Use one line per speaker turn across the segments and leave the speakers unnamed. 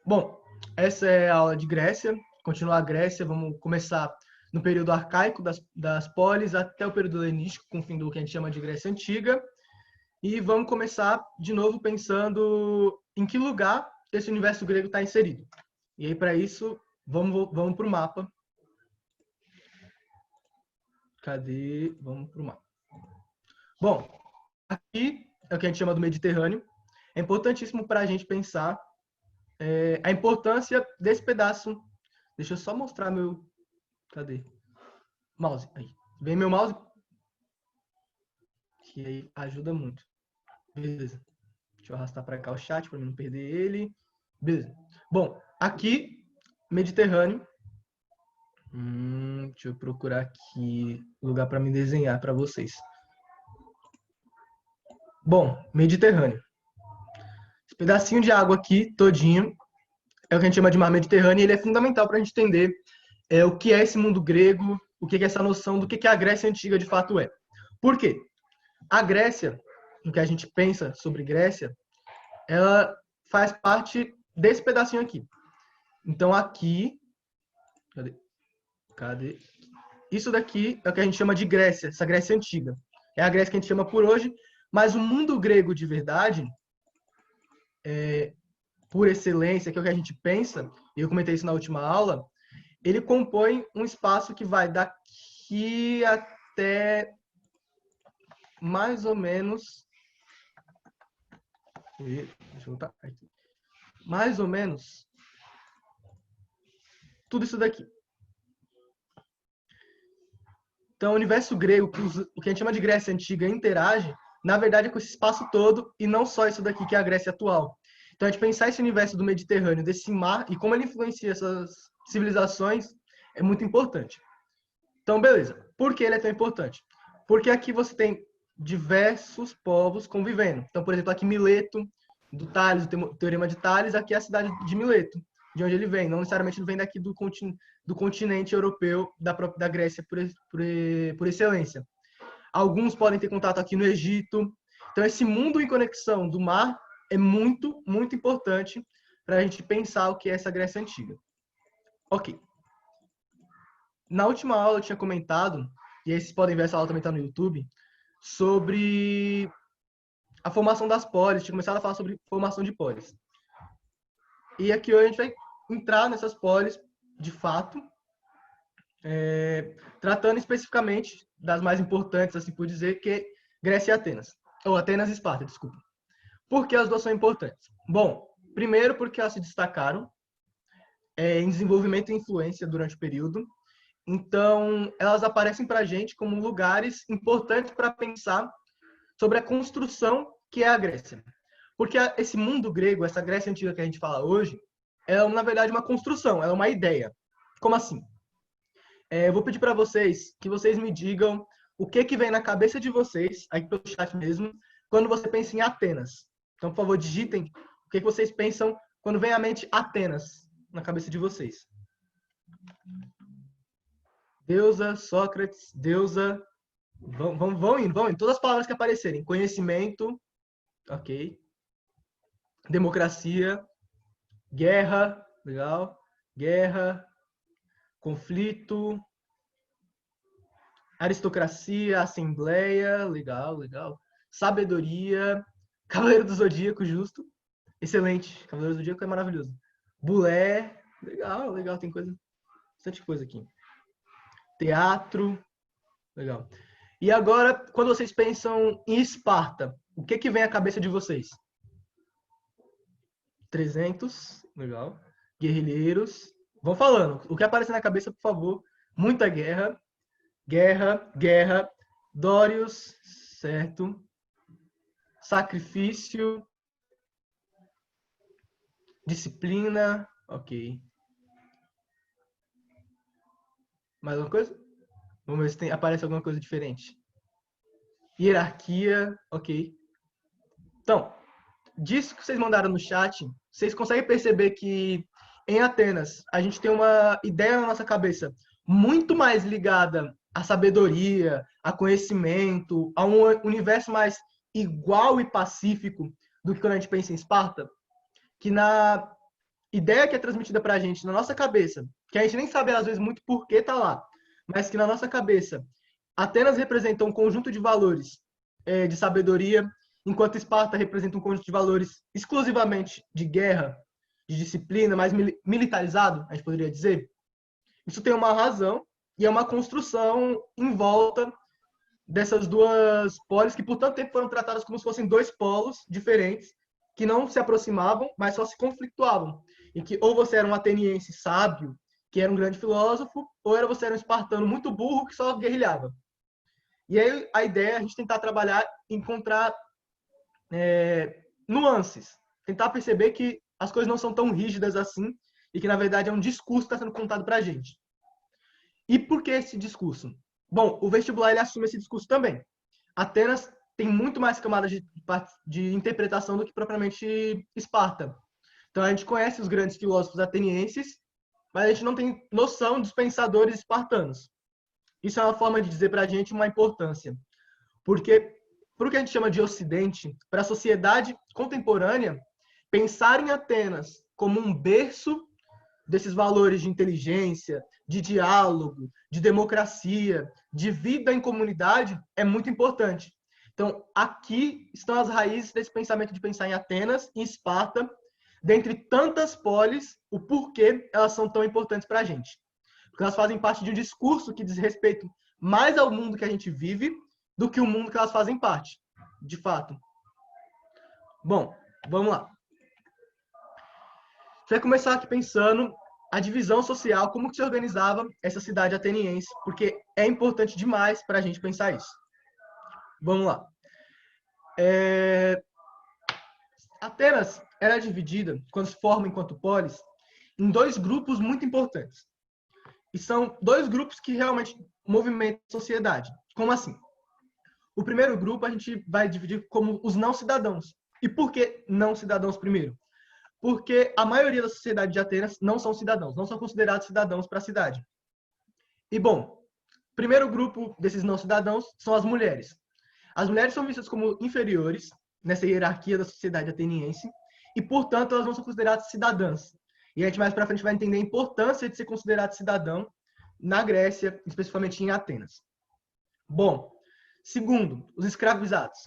Bom, essa é a aula de Grécia. Continuar a Grécia, vamos começar no período arcaico das polis até o período helenístico, com o fim do que a gente chama de Grécia Antiga. E vamos começar de novo pensando em que lugar esse universo grego está inserido. E aí, para isso, vamos para o mapa. Cadê? Vamos para o mapa. Bom, aqui é o que a gente chama do Mediterrâneo. É importantíssimo para a gente pensar a importância desse pedaço. Deixa eu só mostrar meu... Cadê? Mouse. Aí. Vem meu mouse. Que aí ajuda muito. Beleza. Deixa eu arrastar para cá o chat para não perder ele. Beleza. Bom, aqui, Mediterrâneo. Deixa eu procurar aqui lugar para me desenhar para vocês. Bom, Mediterrâneo. Esse pedacinho de água aqui, todinho, é o que a gente chama de mar Mediterrâneo, e ele é fundamental para a gente entender o que é esse mundo grego, o que é essa noção do que a Grécia Antiga de fato é. Por quê? A Grécia, o que a gente pensa sobre Grécia, ela faz parte desse pedacinho aqui. Então aqui... Cadê? Isso daqui é o que a gente chama de Grécia, essa Grécia Antiga. É a Grécia que a gente chama por hoje, mas o mundo grego de verdade, por excelência, que é o que a gente pensa, e eu comentei isso na última aula, ele compõe um espaço que vai daqui até mais ou menos... Deixa eu botar aqui. Mais ou menos tudo isso daqui. Então, o universo grego, o que a gente chama de Grécia Antiga, interage, na verdade, é com esse espaço todo, e não só isso daqui, que é a Grécia atual. Então, a gente pensar esse universo do Mediterrâneo, desse mar, e como ele influencia essas civilizações, é muito importante. Então, beleza. Por que ele é tão importante? Porque aqui você tem diversos povos convivendo. Então, por exemplo, aqui Mileto, do Tales, o Teorema de Tales, aqui é a cidade de Mileto, de onde ele vem. Não necessariamente ele vem daqui do continente europeu, da Grécia, por excelência. Alguns podem ter contato aqui no Egito. Então, esse mundo em conexão do mar é muito, muito importante para a gente pensar o que é essa Grécia Antiga. Ok. Na última aula eu tinha comentado, e aí vocês podem ver, essa aula também está no YouTube, sobre a formação das polis. Tinha começado a falar sobre formação de polis. E aqui hoje a gente vai entrar nessas polis, de fato, tratando especificamente das mais importantes, assim por dizer, que é Grécia e Atenas. Ou Atenas e Esparta, desculpa. Por que as duas são importantes? Bom, primeiro porque elas se destacaram em desenvolvimento e influência durante o período. Então, elas aparecem para a gente como lugares importantes para pensar sobre a construção que é a Grécia. Porque esse mundo grego, essa Grécia Antiga que a gente fala hoje, é, na verdade, uma construção, é uma ideia. Como assim? Eu vou pedir para vocês que vocês me digam o que vem na cabeça de vocês, aqui pelo chat mesmo, quando você pensa em Atenas. Então, por favor, digitem o que vocês pensam quando vem à mente Atenas na cabeça de vocês. Deusa, Sócrates, deusa... Vão indo. Todas as palavras que aparecerem. Conhecimento, ok. Democracia, guerra, legal. Guerra, conflito, aristocracia, assembleia, legal, legal. Sabedoria, Cavaleiro do Zodíaco, justo. Excelente, Cavaleiro do Zodíaco é maravilhoso. Bulé, legal, legal, tem coisa, bastante coisa aqui. Teatro, legal. E agora, quando vocês pensam em Esparta, o que vem à cabeça de vocês? 300, legal. Guerrilheiros. Vão falando. O que aparece na cabeça, por favor. Muita guerra. Guerra, guerra. Dórios, certo. Sacrifício. Disciplina, ok. Mais alguma coisa? Vamos ver se aparece alguma coisa diferente. Hierarquia, ok. Então, disso que vocês mandaram no chat, vocês conseguem perceber que em Atenas a gente tem uma ideia na nossa cabeça muito mais ligada à sabedoria, a conhecimento, a um universo mais igual e pacífico do que quando a gente pensa em Esparta? Que ideia que é transmitida para a gente na nossa cabeça, que a gente nem sabe às vezes muito por que está lá, mas que na nossa cabeça Atenas representa um conjunto de valores de sabedoria, enquanto Esparta representa um conjunto de valores exclusivamente de guerra, de disciplina, mais militarizado, a gente poderia dizer. Isso tem uma razão e é uma construção em volta dessas duas polis que por tanto tempo foram tratadas como se fossem dois polos diferentes que não se aproximavam, mas só se conflituavam. E que ou você era um ateniense sábio, que era um grande filósofo, ou era você era um espartano muito burro que só guerrilhava. E aí a ideia é a gente tentar trabalhar, encontrar nuances, tentar perceber que as coisas não são tão rígidas assim e que na verdade é um discurso que está sendo contado para a gente. E por que esse discurso? Bom, o vestibular ele assume esse discurso também. Atenas tem muito mais camadas de interpretação do que propriamente Esparta. Então a gente conhece os grandes filósofos atenienses, mas a gente não tem noção dos pensadores espartanos. Isso é uma forma de dizer para a gente uma importância. Porque, para o que a gente chama de Ocidente, para a sociedade contemporânea, pensar em Atenas como um berço desses valores de inteligência, de diálogo, de democracia, de vida em comunidade, é muito importante. Então, aqui estão as raízes desse pensamento de pensar em Atenas e Esparta, dentre tantas polis, o porquê elas são tão importantes para a gente. Porque elas fazem parte de um discurso que diz respeito mais ao mundo que a gente vive do que o mundo que elas fazem parte, de fato. Bom, vamos lá. Você vai começar aqui pensando a divisão social, como que se organizava essa cidade ateniense, porque é importante demais para a gente pensar isso. Vamos lá. Atenas era dividida, quando se forma enquanto polis, em dois grupos muito importantes. E são dois grupos que realmente movimentam a sociedade. Como assim? O primeiro grupo a gente vai dividir como os não cidadãos. E por que não cidadãos primeiro? Porque a maioria da sociedade de Atenas não são cidadãos, não são considerados cidadãos para a cidade. E, bom, o primeiro grupo desses não cidadãos são as mulheres. As mulheres são vistas como inferiores nessa hierarquia da sociedade ateniense e, portanto, elas não são consideradas cidadãs. E a gente mais para frente vai entender a importância de ser considerado cidadão na Grécia, especificamente em Atenas. Bom, segundo, os escravizados.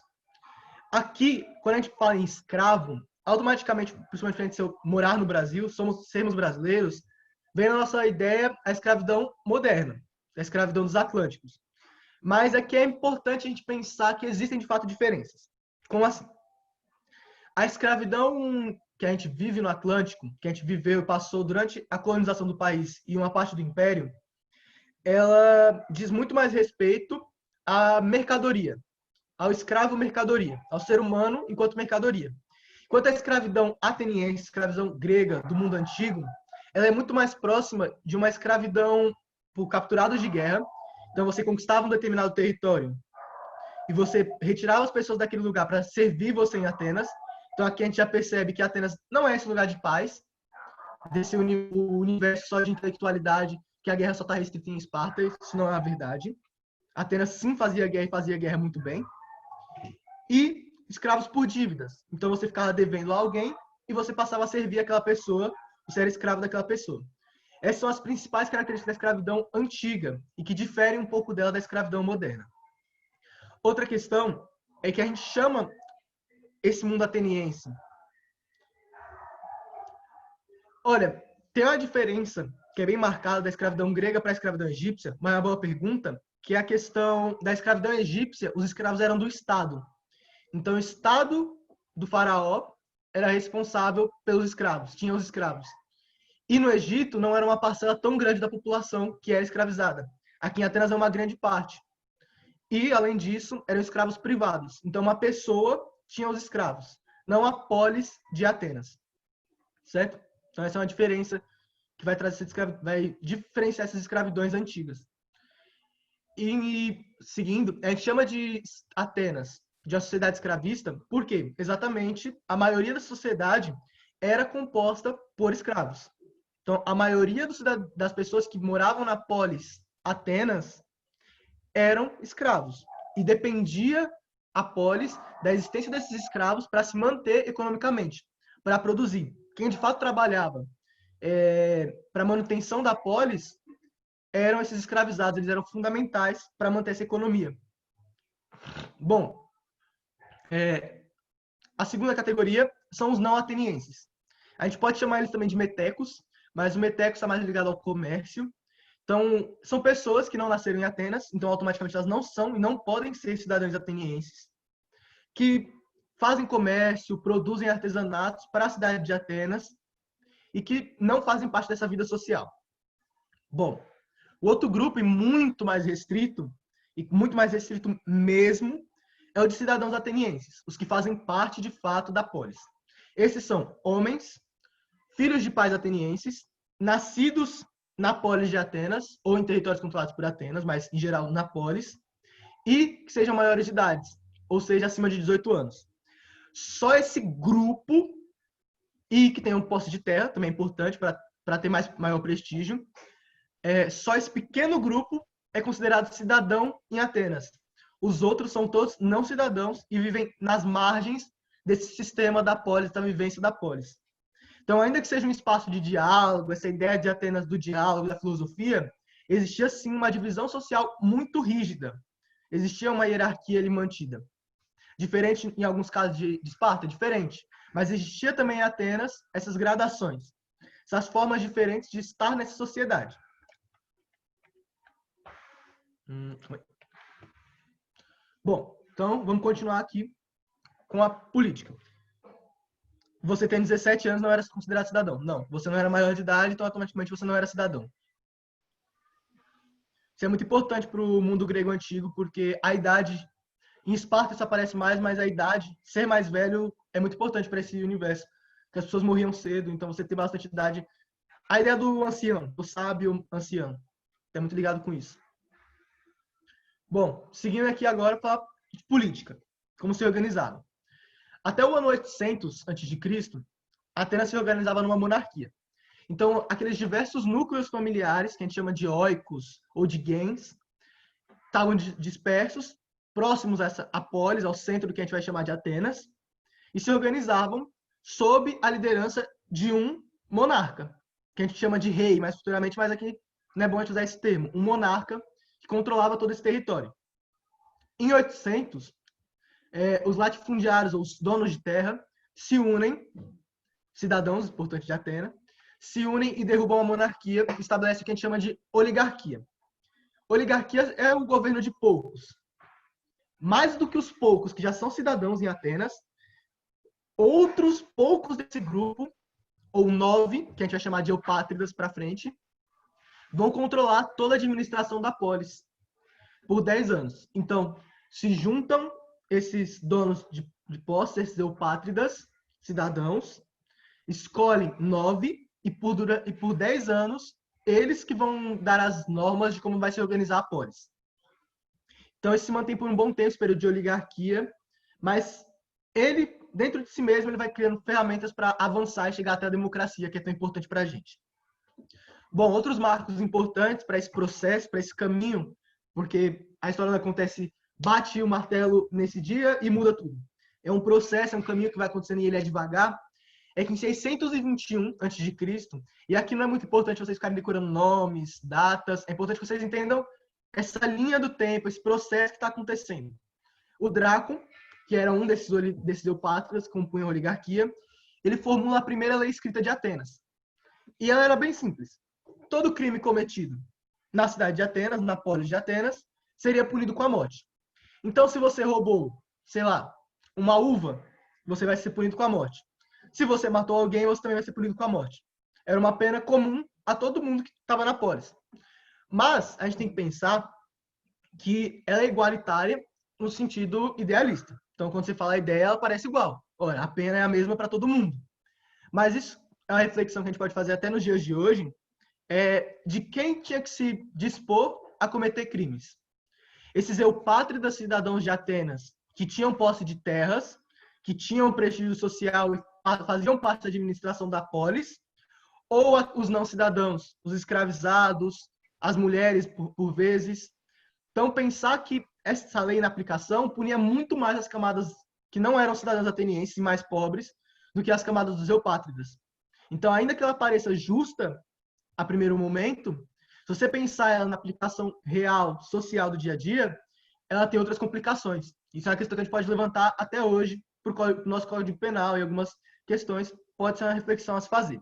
Aqui, quando a gente fala em escravo, automaticamente, principalmente se eu morar no Brasil, sermos brasileiros, vem na nossa ideia a escravidão moderna, a escravidão dos Atlânticos. Mas aqui é importante a gente pensar que existem de fato diferenças. Como assim? A escravidão que a gente vive no Atlântico, que a gente viveu e passou durante a colonização do país e uma parte do Império, ela diz muito mais respeito à mercadoria, ao escravo mercadoria, ao ser humano enquanto mercadoria. Enquanto a escravidão ateniense, escravidão grega do mundo antigo, ela é muito mais próxima de uma escravidão por capturados de guerra. Então você conquistava um determinado território e você retirava as pessoas daquele lugar para servir você em Atenas. Então aqui a gente já percebe que Atenas não é esse lugar de paz, desse universo só de intelectualidade, que a guerra só está restrita em Esparta, isso não é a verdade. Atenas sim fazia guerra e fazia guerra muito bem. E escravos por dívidas. Então você ficava devendo a alguém e você passava a servir aquela pessoa, você era escravo daquela pessoa. Essas são as principais características da escravidão antiga e que diferem um pouco dela da escravidão moderna. Outra questão é que a gente chama esse mundo ateniense. Olha, tem uma diferença que é bem marcada da escravidão grega para a escravidão egípcia, mas é uma boa pergunta, que é a questão da escravidão egípcia, os escravos eram do Estado. Então, o Estado do faraó era responsável pelos escravos, tinha os escravos. E no Egito não era uma parcela tão grande da população que era escravizada. Aqui em Atenas é uma grande parte. E, além disso, eram escravos privados. Então, uma pessoa tinha os escravos, não a polis de Atenas. Certo? Então, essa é uma diferença que vai diferenciar essas escravidões antigas. E, seguindo, a gente chama de Atenas de uma sociedade escravista, por quê? Exatamente, a maioria da sociedade era composta por escravos. Então, a maioria das pessoas que moravam na polis Atenas eram escravos. E dependia a polis da existência desses escravos para se manter economicamente, para produzir. quem de fato trabalhava para a manutenção da polis eram esses escravizados, eles eram fundamentais para manter essa economia. Bom, a segunda categoria são os não atenienses. A gente pode chamar eles também de metecos, mas o meteco está mais ligado ao comércio. Então, são pessoas que não nasceram em Atenas, então automaticamente elas não são e não podem ser cidadãos atenienses, que fazem comércio, produzem artesanatos para a cidade de Atenas e que não fazem parte dessa vida social. Bom, o outro grupo, e muito mais restrito mesmo, é o de cidadãos atenienses, os que fazem parte de fato da polis. Esses são homens, filhos de pais atenienses, nascidos na polis de Atenas, ou em territórios controlados por Atenas, mas em geral na polis, e que sejam maiores de idade, ou seja, acima de 18 anos. Só esse grupo, e que tenham posse de terra, também é importante para ter maior prestígio, só esse pequeno grupo é considerado cidadão em Atenas. Os outros são todos não cidadãos e vivem nas margens desse sistema da polis, da vivência da polis. Então, ainda que seja um espaço de diálogo, essa ideia de Atenas do diálogo, da filosofia, existia sim uma divisão social muito rígida. Existia uma hierarquia ali mantida. Diferente em alguns casos de Esparta, diferente. Mas existia também em Atenas essas gradações, essas formas diferentes de estar nessa sociedade. Bom, então vamos continuar aqui com a política. Você tem 17 anos, não era considerado cidadão. Não, você não era maior de idade, então automaticamente você não era cidadão. Isso é muito importante para o mundo grego antigo, porque a idade, em Esparta isso aparece mais, mas a idade, ser mais velho, é muito importante para esse universo. Porque as pessoas morriam cedo, então você ter bastante idade. A ideia do ancião, do sábio ancião, é muito ligado com isso. Bom, seguindo aqui agora para política, como se organizava. Até o ano 800 a.C., Atenas se organizava numa monarquia. Então, aqueles diversos núcleos familiares, que a gente chama de oikos ou de gens, estavam dispersos, próximos a essa polis, ao centro do que a gente vai chamar de Atenas, e se organizavam sob a liderança de um monarca, que a gente chama de rei, mais futuramente, mas aqui não é bom a gente usar esse termo, um monarca que controlava todo esse território. Em 800, os latifundiários, ou os donos de terra, se unem, cidadãos importantes de Atenas, se unem e derrubam a monarquia, estabelecem o que a gente chama de oligarquia. Oligarquia é o governo de poucos. Mais do que os poucos que já são cidadãos em Atenas, outros poucos desse grupo, ou 9, que a gente vai chamar de eupátridas para frente, vão controlar toda a administração da polis por 10 anos. Então, se juntam esses donos de posse, esses eupátridas, cidadãos, escolhem 9 e por 10 anos eles que vão dar as normas de como vai se organizar a polis. Então, ele se mantém por um bom tempo, esse período de oligarquia, mas ele, dentro de si mesmo, ele vai criando ferramentas para avançar e chegar até a democracia, que é tão importante para a gente. Bom, outros marcos importantes para esse processo, para esse caminho, porque a história não acontece, bate o martelo nesse dia e muda tudo. É um processo, é um caminho que vai acontecendo e ele é devagar. É que em 621 a.C., e aqui não é muito importante vocês ficarem decorando nomes, datas, é importante que vocês entendam essa linha do tempo, esse processo que está acontecendo. O Drácon, que era um desses eupátridas que compunham a oligarquia, ele formula a primeira lei escrita de Atenas. E ela era bem simples. Todo crime cometido na cidade de Atenas, na polis de Atenas, seria punido com a morte. Então, se você roubou, sei lá, uma uva, você vai ser punido com a morte. Se você matou alguém, você também vai ser punido com a morte. Era uma pena comum a todo mundo que estava na polis. Mas a gente tem que pensar que ela é igualitária no sentido idealista. Então, quando você fala a ideia, ela parece igual. Olha, a pena é a mesma para todo mundo. Mas isso é uma reflexão que a gente pode fazer até nos dias de hoje, de quem tinha que se dispor a cometer crimes. Esses eupátridas cidadãos de Atenas, que tinham posse de terras, que tinham prestígio social e faziam parte da administração da polis, ou os não cidadãos, os escravizados, as mulheres, por vezes. Então, pensar que essa lei na aplicação punia muito mais as camadas que não eram cidadãos atenienses e mais pobres do que as camadas dos eupátridas. Então, ainda que ela pareça justa a primeiro momento, se você pensar ela na aplicação real, social do dia a dia, ela tem outras complicações. Isso é uma questão que a gente pode levantar até hoje para o nosso Código Penal e algumas questões pode ser uma reflexão a se fazer.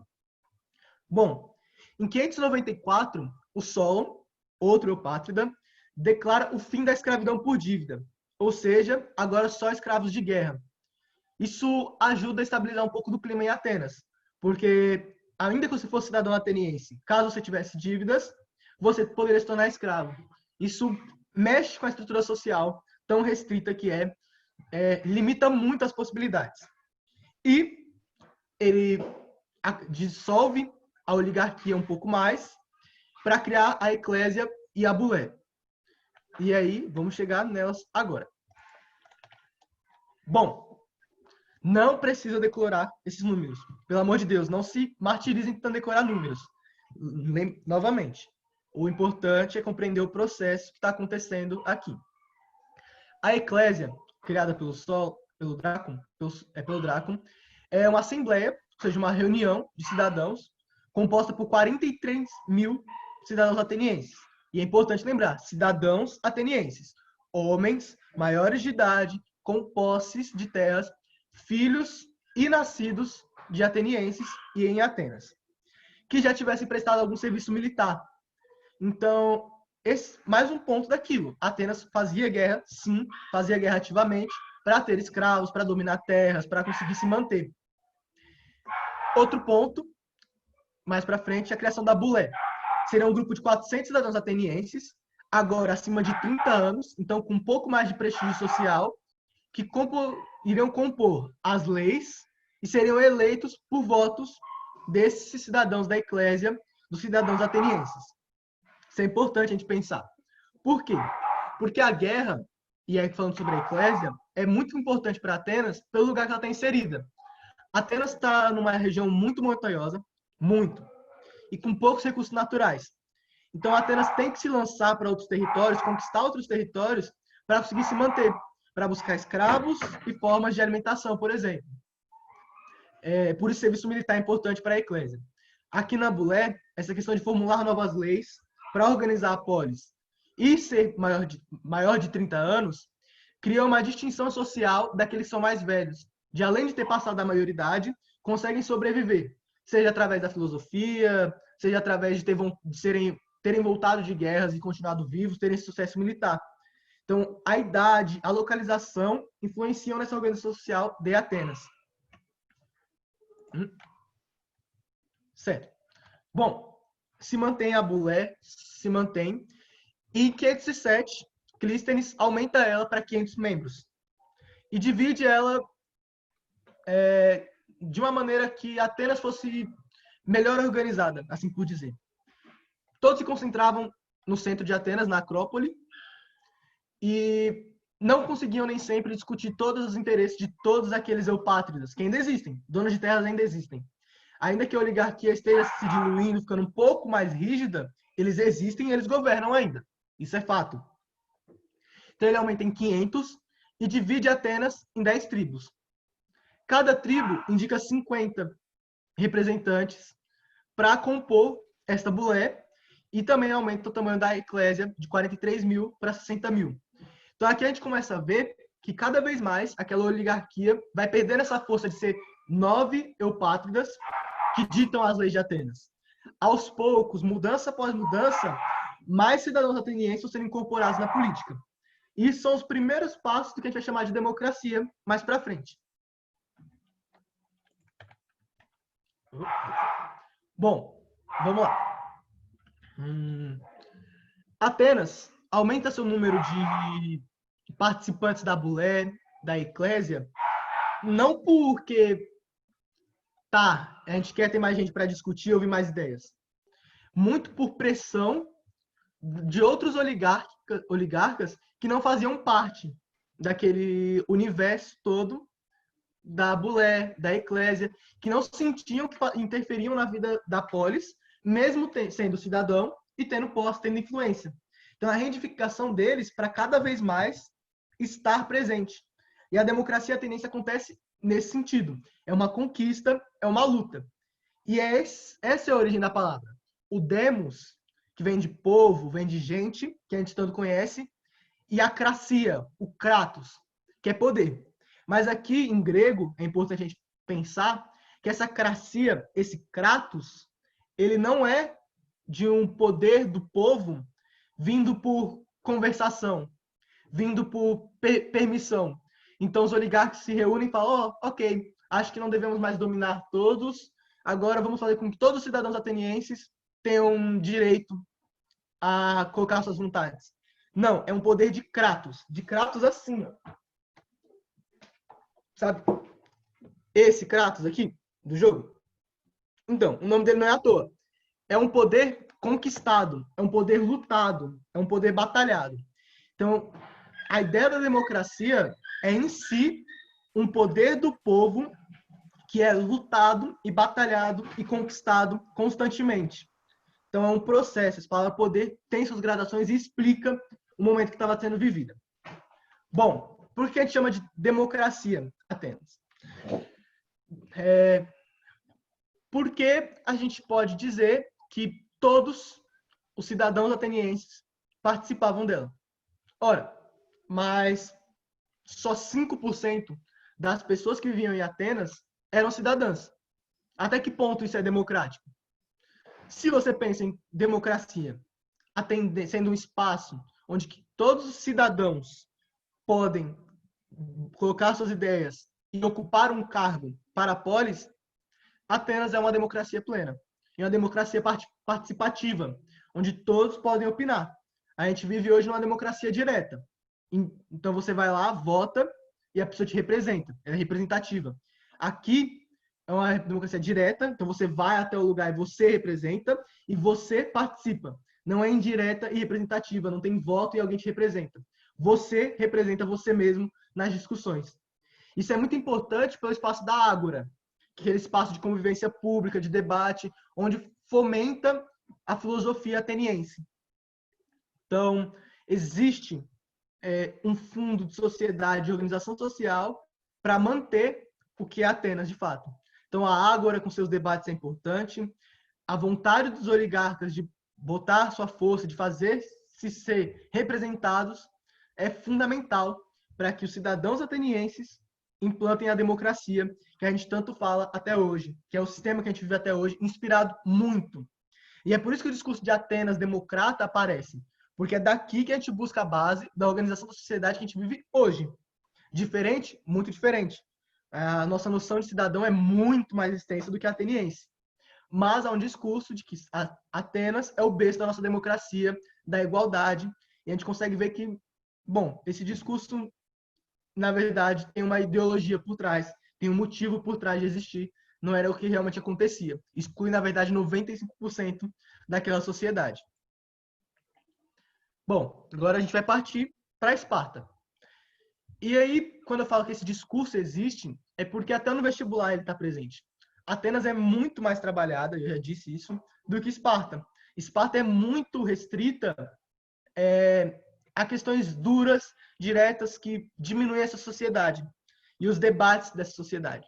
Bom, em 594, o Solon, outro eupátrida, declara o fim da escravidão por dívida, ou seja, agora só escravos de guerra. Isso ajuda a estabilizar um pouco do clima em Atenas, porque ainda que você fosse cidadão ateniense, caso você tivesse dívidas, você poderia se tornar escravo. Isso mexe com a estrutura social tão restrita que limita muito as possibilidades. E ele dissolve a oligarquia um pouco mais para criar a eclésia e a bulé. E aí, vamos chegar nelas agora. Bom, não precisa decorar esses números. Pelo amor de Deus, não se martirizem tentando decorar números. Novamente, o importante é compreender o processo que está acontecendo aqui. A eclésia, criada pelo Drácon, é uma assembleia, ou seja, uma reunião de cidadãos, composta por 43 mil cidadãos atenienses. E é importante lembrar, cidadãos atenienses, homens maiores de idade, com posses de terras, filhos e nascidos de atenienses e em Atenas, que já tivessem prestado algum serviço militar. Então, mais um ponto daquilo. Atenas fazia guerra, sim, fazia guerra ativamente, para ter escravos, para dominar terras, para conseguir se manter. Outro ponto, mais para frente, a criação da bulé. Seria um grupo de 400 cidadãos atenienses, agora acima de 30 anos, então com um pouco mais de prestígio social, que iriam compor as leis e seriam eleitos por votos desses cidadãos da eclésia, dos cidadãos atenienses. Isso é importante a gente pensar. Por quê? Porque a guerra, e aí falando sobre a eclésia, é muito importante para Atenas pelo lugar que ela está inserida. Atenas está numa região muito montanhosa, muito, e com poucos recursos naturais. Então, Atenas tem que se lançar para outros territórios, conquistar outros territórios, para conseguir se manter, para buscar escravos e formas de alimentação, por exemplo. Por isso, o serviço militar é importante para a eclésia. Aqui na Bulé, essa questão de formular novas leis para organizar a polis e ser maior de 30 anos, cria uma distinção social daqueles que são mais velhos, de além de ter passado da maioridade, conseguem sobreviver, seja através da filosofia, seja através de terem voltado de guerras e continuado vivos, terem sucesso militar. Então, a idade, a localização influenciam nessa organização social de Atenas. Certo. Bom, se mantém a bulé, se mantém. E em 507, Clístenes aumenta ela para 500 membros. E divide ela de uma maneira que Atenas fosse melhor organizada, assim por dizer. Todos se concentravam no centro de Atenas, na Acrópole, e não conseguiam nem sempre discutir todos os interesses de todos aqueles eupátridas, que ainda existem, donos de terras ainda existem. Ainda que a oligarquia esteja se diluindo, ficando um pouco mais rígida, eles existem e eles governam ainda. Isso é fato. Então ele aumenta em 500 e divide Atenas em 10 tribos. Cada tribo indica 50 representantes para compor esta bulé e também aumenta o tamanho da eclésia de 43 mil para 60 mil. Então aqui a gente começa a ver que cada vez mais aquela oligarquia vai perdendo essa força de ser 9 eupátridas que ditam as leis de Atenas. Aos poucos, mudança após mudança, mais cidadãos atenienses vão sendo incorporados na política. E são os primeiros passos do que a gente vai chamar de democracia mais para frente. Bom, vamos lá. Atenas aumenta seu número de participantes da bulé, da eclésia, não porque a gente quer ter mais gente para discutir, ouvir mais ideias. Muito por pressão de outros oligarcas que não faziam parte daquele universo todo da bulé, da eclésia, que não sentiam que interferiam na vida da polis, mesmo sendo cidadão e tendo posse, tendo influência. Então, a reivindicação deles para cada vez mais estar presente. E a democracia ateniense acontece nesse sentido. É uma conquista, é uma luta. E essa é a origem da palavra. O demos, que vem de povo, vem de gente, que a gente tanto conhece, e a cracia, o kratos, que é poder. Mas aqui em grego é importante a gente pensar que essa cracia, esse kratos, ele não é de um poder do povo vindo por conversação, vindo por permissão. Então os oligarcas se reúnem e falam: oh, ok, acho que não devemos mais dominar todos, agora vamos fazer com que todos os cidadãos atenienses tenham direito a colocar suas vontades. Não, é um poder de Kratos assim, ó. Sabe? Esse Kratos aqui, do jogo. Então, o nome dele não é à toa. É um poder conquistado, é um poder lutado, é um poder batalhado. Então, a ideia da democracia é, em si, um poder do povo que é lutado e batalhado e conquistado constantemente. Então, é um processo. Essa palavra poder tem suas gradações e explica o momento que estava sendo vivida. Bom, por que a gente chama de democracia, Atenas? Porque a gente pode dizer que todos os cidadãos atenienses participavam dela. Ora, mas só 5% das pessoas que viviam em Atenas eram cidadãs. Até que ponto isso é democrático? Se você pensa em democracia sendo um espaço onde todos os cidadãos podem colocar suas ideias e ocupar um cargo para a polis, Atenas é uma democracia plena. É uma democracia participativa, onde todos podem opinar. A gente vive hoje numa democracia direta. Então você vai lá, vota e a pessoa te representa. Ela é representativa. Aqui é uma democracia direta, então você vai até o lugar e você representa e você participa. Não é indireta e representativa, não tem voto e alguém te representa. Você representa você mesmo nas discussões. Isso é muito importante pelo espaço da ágora, que é aquele espaço de convivência pública, de debate, onde fomenta a filosofia ateniense. Então, existe um fundo de sociedade, de organização social, para manter o que é Atenas de fato. Então, a ágora com seus debates é importante, a vontade dos oligarcas de botar sua força, de fazer-se ser representados, é fundamental para que os cidadãos atenienses implantem a democracia, que a gente tanto fala até hoje, que é o sistema que a gente vive até hoje, inspirado muito. E é por isso que o discurso de Atenas democrata aparece, porque é daqui que a gente busca a base da organização da sociedade que a gente vive hoje. Diferente? Muito diferente. A nossa noção de cidadão é muito mais extensa do que a ateniense. Mas há um discurso de que Atenas é o berço da nossa democracia, da igualdade, e a gente consegue ver que, bom, esse discurso, na verdade, tem uma ideologia por trás, tem um motivo por trás de existir, não era o que realmente acontecia. Exclui, na verdade, 95% daquela sociedade. Bom, agora a gente vai partir para Esparta. E aí, quando eu falo que esse discurso existe, é porque até no vestibular ele está presente. Atenas é muito mais trabalhada, eu já disse isso, do que Esparta. Esparta é muito restrita a questões duras, diretas, que diminuem essa sociedade e os debates dessa sociedade.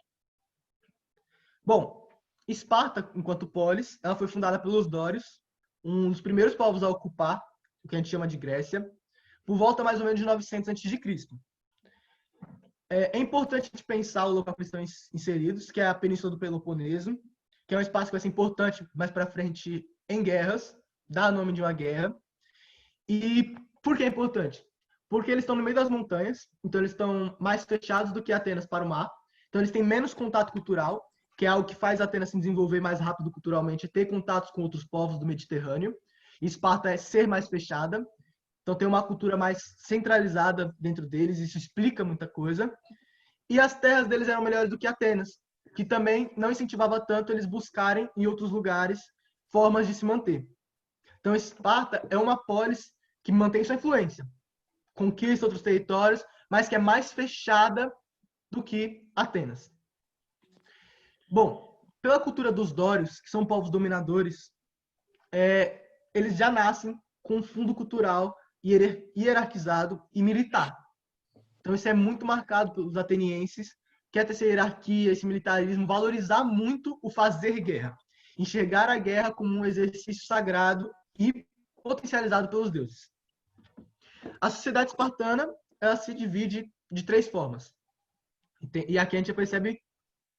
Bom, Esparta, enquanto polis, ela foi fundada pelos dórios, um dos primeiros povos a ocupar o que a gente chama de Grécia, por volta mais ou menos de 900 a.C. É importante a gente pensar o local que estão inseridos, que é a Península do Peloponeso, que é um espaço que vai ser importante mais para frente em guerras, dá nome de uma guerra. E por que é importante? Porque eles estão no meio das montanhas, então eles estão mais fechados do que Atenas para o mar, então eles têm menos contato cultural, que é algo que faz Atenas se desenvolver mais rápido culturalmente, ter contatos com outros povos do Mediterrâneo. E Esparta é ser mais fechada, então tem uma cultura mais centralizada dentro deles, isso explica muita coisa. E as terras deles eram melhores do que Atenas, que também não incentivava tanto eles buscarem em outros lugares formas de se manter. Então Esparta é uma polis que mantém sua influência, conquista outros territórios, mas que é mais fechada do que Atenas. Bom, pela cultura dos dórios, que são povos dominadores, eles já nascem com um fundo cultural hierarquizado e militar. Então isso é muito marcado pelos atenienses, que é ter essa hierarquia, esse militarismo, valorizar muito o fazer guerra. enxergar a guerra como um exercício sagrado e potencializado pelos deuses. A sociedade espartana, ela se divide de 3 formas. E aqui a gente percebe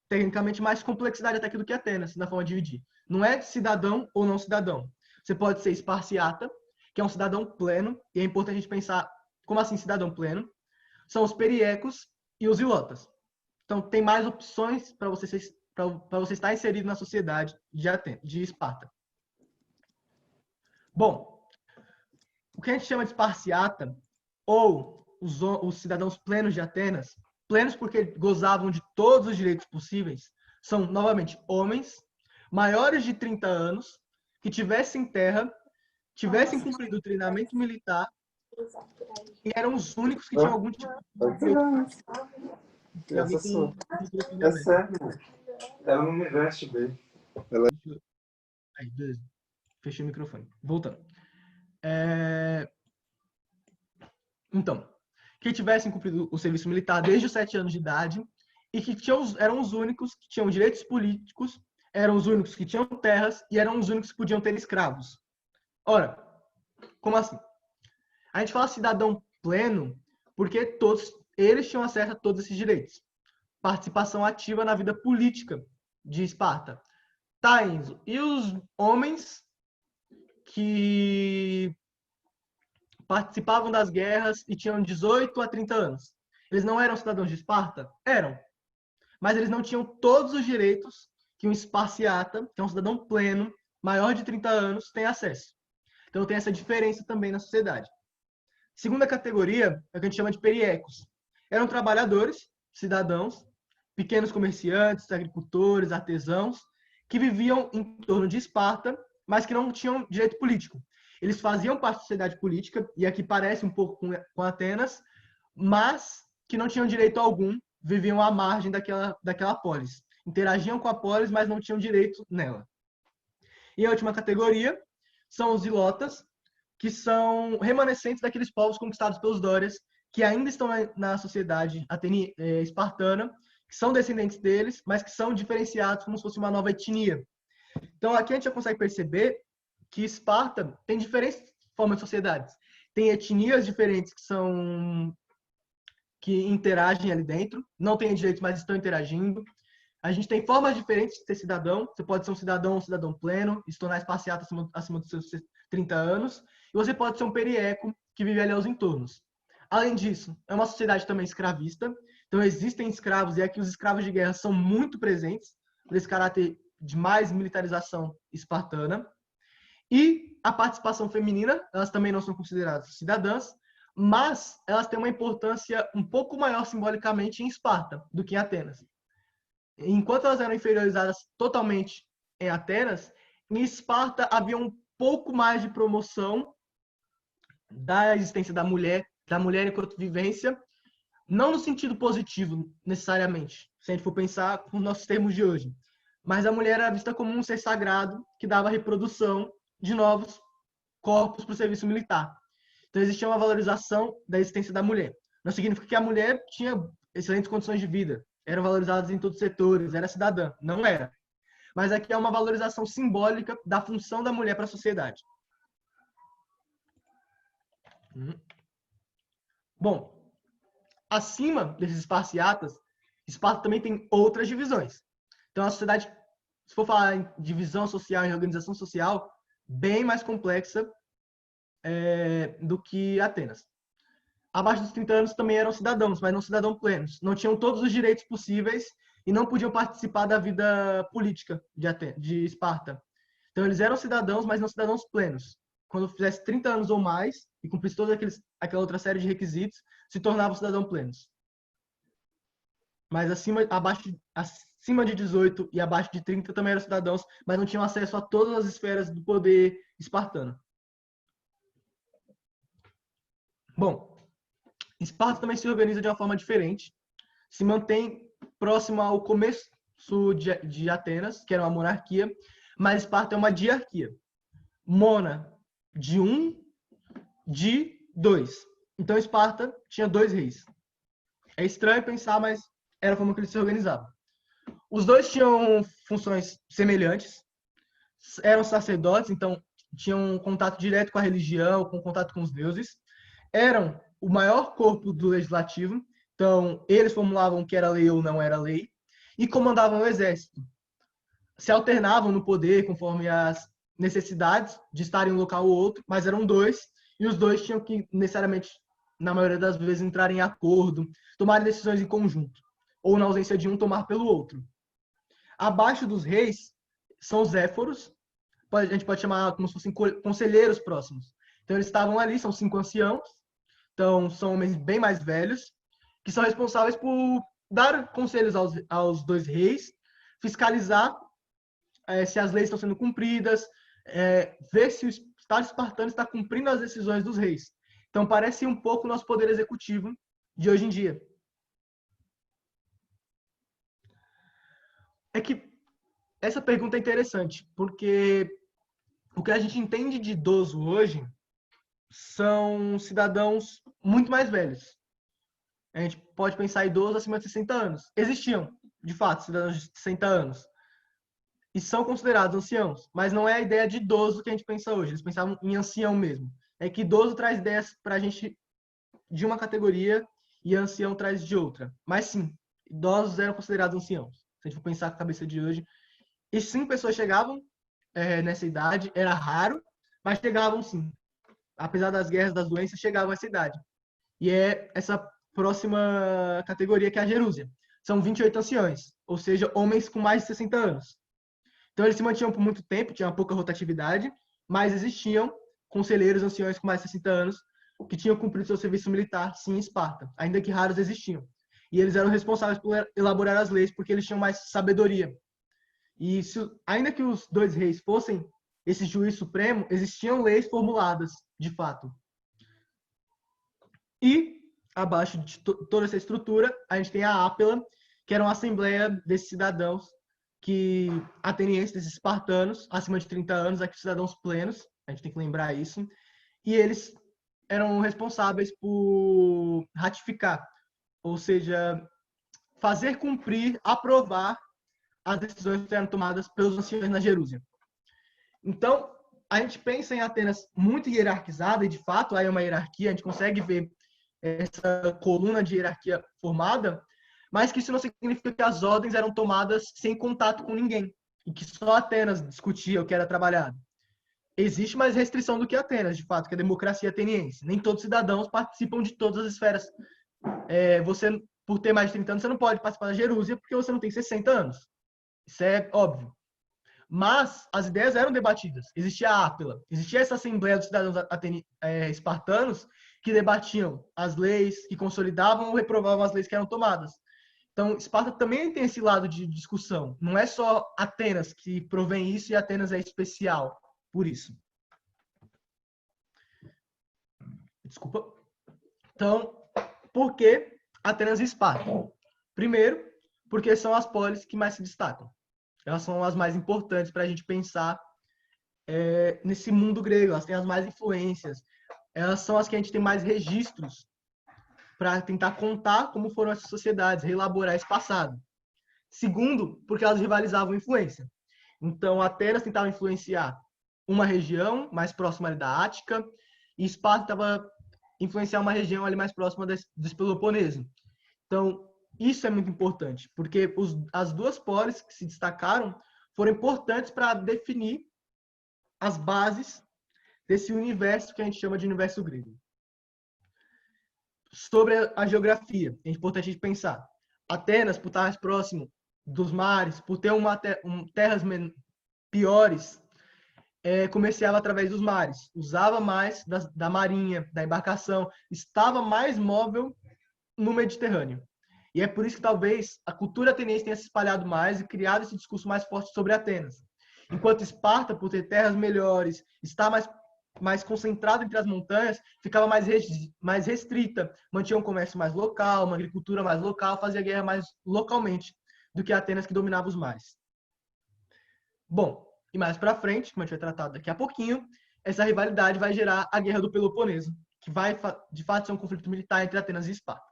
tecnicamente mais complexidade até aqui do que Atenas, na forma de dividir. Não é cidadão ou não cidadão. Você pode ser esparciata, que é um cidadão pleno, e é importante a gente pensar, como assim cidadão pleno? São os periecos e os ilotas. Então, tem mais opções para você estar inserido na sociedade de Esparta. Bom, o que a gente chama de esparciata, ou os cidadãos plenos de Atenas, plenos porque gozavam de todos os direitos possíveis, são, novamente, homens maiores de 30 anos, que tivessem terra, tivessem cumprido o treinamento militar e eram os únicos que tinham algum tipo de... Alguém tem
É sério, ela não me veste bem.
Aí, beleza. Fechei o microfone. Voltando. Então, que tivessem cumprido o serviço militar desde os 7 anos de idade e que eram os únicos que tinham direitos políticos, eram os únicos que tinham terras e eram os únicos que podiam ter escravos. Ora, como assim? A gente fala cidadão pleno porque todos eles tinham acesso a todos esses direitos. Participação ativa na vida política de Esparta. Tá, Enzo. E os homens que participavam das guerras e tinham 18 a 30 anos. Eles não eram cidadãos de Esparta? Eram. Mas eles não tinham todos os direitos que um esparciata, que é um cidadão pleno, maior de 30 anos, tem acesso. Então tem essa diferença também na sociedade. Segunda categoria é o que a gente chama de periecos. Eram trabalhadores, cidadãos, pequenos comerciantes, agricultores, artesãos, que viviam em torno de Esparta, mas que não tinham direito político. Eles faziam parte da sociedade política, e aqui parece um pouco com Atenas, mas que não tinham direito algum, viviam à margem daquela polis. Interagiam com a polis, mas não tinham direito nela. E a última categoria são os ilotas, que são remanescentes daqueles povos conquistados pelos dórias, que ainda estão na sociedade espartana, que são descendentes deles, mas que são diferenciados como se fosse uma nova etnia. Então, aqui a gente já consegue perceber que Esparta tem diferentes formas de sociedades. Tem etnias diferentes que interagem ali dentro, não têm direitos, mas estão interagindo. A gente tem formas diferentes de ser cidadão. Você pode ser um cidadão ou um cidadão pleno, e se tornar esparciata acima dos seus 30 anos. E você pode ser um perieco que vive ali aos entornos. Além disso, é uma sociedade também escravista. Então, existem escravos, e aqui os escravos de guerra são muito presentes, por esse caráter de mais militarização espartana. E a participação feminina, elas também não são consideradas cidadãs, mas elas têm uma importância um pouco maior simbolicamente em Esparta do que em Atenas. Enquanto elas eram inferiorizadas totalmente em Atenas, em Esparta havia um pouco mais de promoção da existência da mulher enquanto vivência, não no sentido positivo, necessariamente, se a gente for pensar com os nossos termos de hoje. Mas a mulher era vista como um ser sagrado que dava reprodução de novos corpos para o serviço militar. Então existia uma valorização da existência da mulher. Não significa que a mulher tinha excelentes condições de vida, eram valorizadas em todos os setores, era cidadã. Não era. Mas aqui é uma valorização simbólica da função da mulher para a sociedade. Bom, acima desses esparciatas, Esparta também tem outras divisões. Então, a sociedade, se for falar em divisão social, em organização social, bem mais complexa do que Atenas. Abaixo dos 30 anos também eram cidadãos, mas não cidadãos plenos. Não tinham todos os direitos possíveis e não podiam participar da vida política de Esparta. Então, eles eram cidadãos, mas não cidadãos plenos. Quando fizesse 30 anos ou mais e cumprisse toda aquela outra série de requisitos, se tornavam cidadãos plenos. Mas acima de 18 e abaixo de 30 também eram cidadãos, mas não tinham acesso a todas as esferas do poder espartano. Bom, Esparta também se organiza de uma forma diferente, se mantém próximo ao começo de Atenas, que era uma monarquia, mas Esparta é uma diarquia. Mona, de 1, de 2. Então Esparta tinha 2 reis. É estranho pensar, mas era a forma que eles se organizavam. Os dois tinham funções semelhantes. eram sacerdotes, então tinham contato direto com a religião, com contato com os deuses, eram o maior corpo do legislativo, então eles formulavam o que era lei ou não era lei, e comandavam o exército. Se alternavam no poder conforme as necessidades de estar em um local ou outro, mas eram dois, e os dois tinham que necessariamente, na maioria das vezes, entrar em acordo, tomarem decisões em conjunto, ou na ausência de um, tomar pelo outro. Abaixo dos reis são os éforos, a gente pode chamar como se fossem conselheiros próximos. Então eles estavam ali, são 5 anciãos, então são homens bem mais velhos, que são responsáveis por dar conselhos aos 2 reis, fiscalizar se as leis estão sendo cumpridas, ver se o Estado espartano está cumprindo as decisões dos reis. Então parece um pouco o nosso poder executivo de hoje em dia. É que essa pergunta é interessante, porque o que a gente entende de idoso hoje são cidadãos muito mais velhos. A gente pode pensar em idosos acima de 60 anos. Existiam, de fato, cidadãos de 60 anos. E são considerados anciãos. Mas não é a ideia de idoso que a gente pensa hoje. Eles pensavam em ancião mesmo. É que idoso traz ideias para a gente de uma categoria e ancião traz de outra. Mas sim, idosos eram considerados anciãos. Se a gente for pensar com a cabeça de hoje. E sim, pessoas chegavam nessa idade. Era raro, mas chegavam sim. Apesar das guerras, das doenças, chegavam a essa idade. E é essa próxima categoria que é a Gerúsia. São 28 anciões, ou seja, homens com mais de 60 anos. Então eles se mantinham por muito tempo, tinha uma pouca rotatividade, mas existiam conselheiros anciões com mais de 60 anos que tinham cumprido seu serviço militar, sim, em Esparta, ainda que raros existiam. E eles eram responsáveis por elaborar as leis, porque eles tinham mais sabedoria. E ainda que os 2 reis fossem esse juiz supremo, existiam leis formuladas, de fato. E, abaixo de toda essa estrutura, a gente tem a Ápela, que era uma assembleia desses cidadãos atenienses, desses espartanos, acima de 30 anos, aqui cidadãos plenos, a gente tem que lembrar isso, e eles eram responsáveis por ratificar, ou seja, fazer cumprir, aprovar as decisões que eram tomadas pelos anciãos na Jerusalém. Então, a gente pensa em Atenas muito hierarquizada, e de fato há uma hierarquia, a gente consegue ver essa coluna de hierarquia formada, mas que isso não significa que as ordens eram tomadas sem contato com ninguém, e que só Atenas discutia o que era trabalhado. Existe mais restrição do que Atenas, de fato, que é a democracia ateniense. Nem todos os cidadãos participam de todas as esferas. Você, por ter mais de 30 anos, você não pode participar da Jerusalém porque você não tem 60 anos. Isso é óbvio. Mas as ideias eram debatidas. Existia a Ápila, existia essa assembleia dos cidadãos espartanos que debatiam as leis, que consolidavam ou reprovavam as leis que eram tomadas. Então, Esparta também tem esse lado de discussão. Não é só Atenas que provém isso e Atenas é especial por isso. Desculpa. Então, por que Atenas e Esparta? Primeiro, porque são as polis que mais se destacam. Elas são as mais importantes para a gente pensar nesse mundo grego. Elas têm as mais influências. Elas são as que a gente tem mais registros para tentar contar como foram essas sociedades, reelaborar esse passado. Segundo, porque elas rivalizavam influência. Então, Atenas tentava influenciar uma região mais próxima ali da Ática, e Esparta estava influenciar uma região ali mais próxima desse Peloponeso. Então, isso é muito importante, porque as 2 polis que se destacaram foram importantes para definir as bases desse universo que a gente chama de universo grego. Sobre a geografia, é importante a gente pensar. Atenas, por estar mais próximo dos mares, por ter terras piores, comerciava através dos mares, usava mais da marinha, da embarcação, estava mais móvel no Mediterrâneo. E é por isso que talvez a cultura ateniense tenha se espalhado mais e criado esse discurso mais forte sobre Atenas. Enquanto Esparta, por ter terras melhores, estar mais concentrado entre as montanhas, ficava mais restrita, mantinha um comércio mais local, uma agricultura mais local, fazia guerra mais localmente do que Atenas, que dominava os mares. Bom, e mais para frente, como a gente vai tratar daqui a pouquinho, essa rivalidade vai gerar a Guerra do Peloponeso, que vai, de fato, ser um conflito militar entre Atenas e Esparta.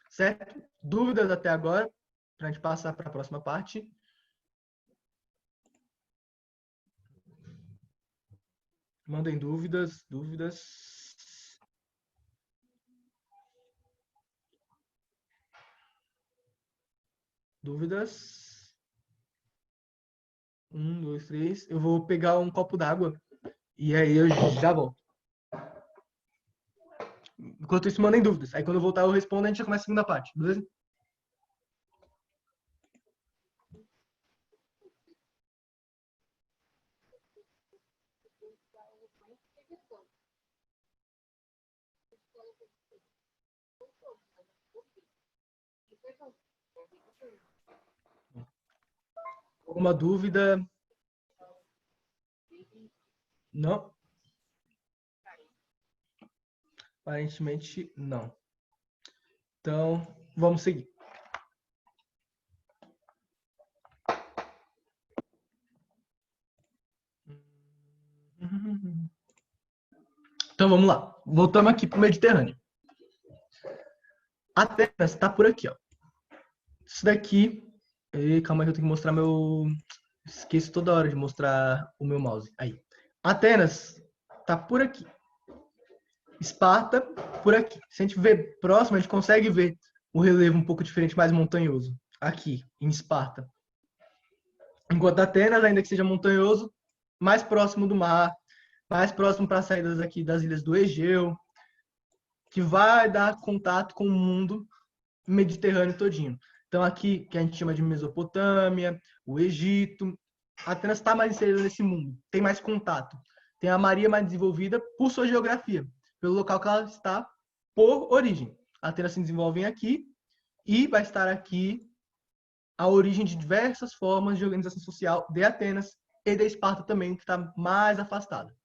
Certo? Dúvidas até agora? Para a gente passar para a próxima parte. Mandem dúvidas, dúvidas. Dúvidas. 1, 2, 3. Eu vou pegar um copo d'água e aí eu já volto. Enquanto isso, mandem dúvidas. Aí quando eu voltar eu respondo, a gente já começa a segunda parte, beleza? Alguma dúvida? Não? Aparentemente, não. Então, vamos seguir. Então, vamos lá. Voltamos aqui para o Mediterrâneo. Atenas está por aqui, ó. Isso daqui... calma que eu tenho que mostrar meu... Esqueço toda hora de mostrar o meu mouse. Aí. Atenas está por aqui. Esparta, por aqui. Se a gente ver próximo, a gente consegue ver o relevo um pouco diferente, mais montanhoso. Aqui, em Esparta. Enquanto Atenas, ainda que seja montanhoso, mais próximo do mar, mais próximo para as saídas aqui das ilhas do Egeu, que vai dar contato com o mundo mediterrâneo todinho. Então aqui, que a gente chama de Mesopotâmia, o Egito, Atenas está mais inserida nesse mundo, tem mais contato. Tem a Maria mais desenvolvida por sua geografia, pelo local que ela está por origem. Atenas se desenvolve aqui e vai estar aqui a origem de diversas formas de organização social de Atenas e de Esparta também, que está mais afastada.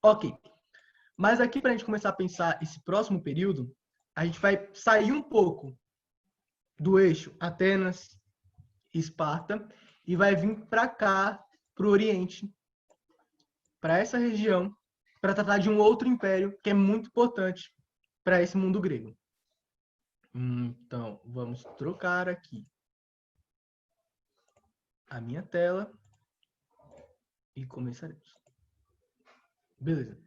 Ok. Mas aqui, para a gente começar a pensar esse próximo período, a gente vai sair um pouco do eixo Atenas e Esparta e vai vir para cá, para o Oriente, para essa região, para tratar de um outro império que é muito importante para esse mundo grego. Então, vamos trocar aqui a minha tela e começaremos. Beleza.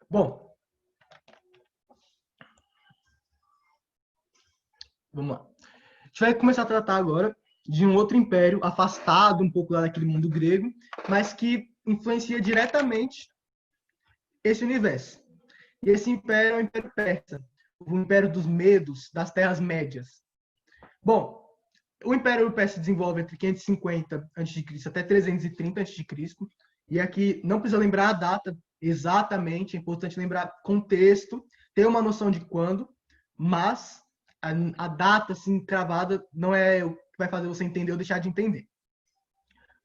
Bom, vamos lá. A gente vai começar a tratar agora de um outro império afastado um pouco lá daquele mundo grego, mas que influencia diretamente esse universo. E esse império é o Império Persa, o Império dos Medos, das Terras Médias. Bom, o Império Persa se desenvolve entre 550 a.C. até 330 a.C. E aqui não precisa lembrar a data exatamente, é importante lembrar contexto, ter uma noção de quando, mas a data assim cravada não é o que vai fazer você entender ou deixar de entender.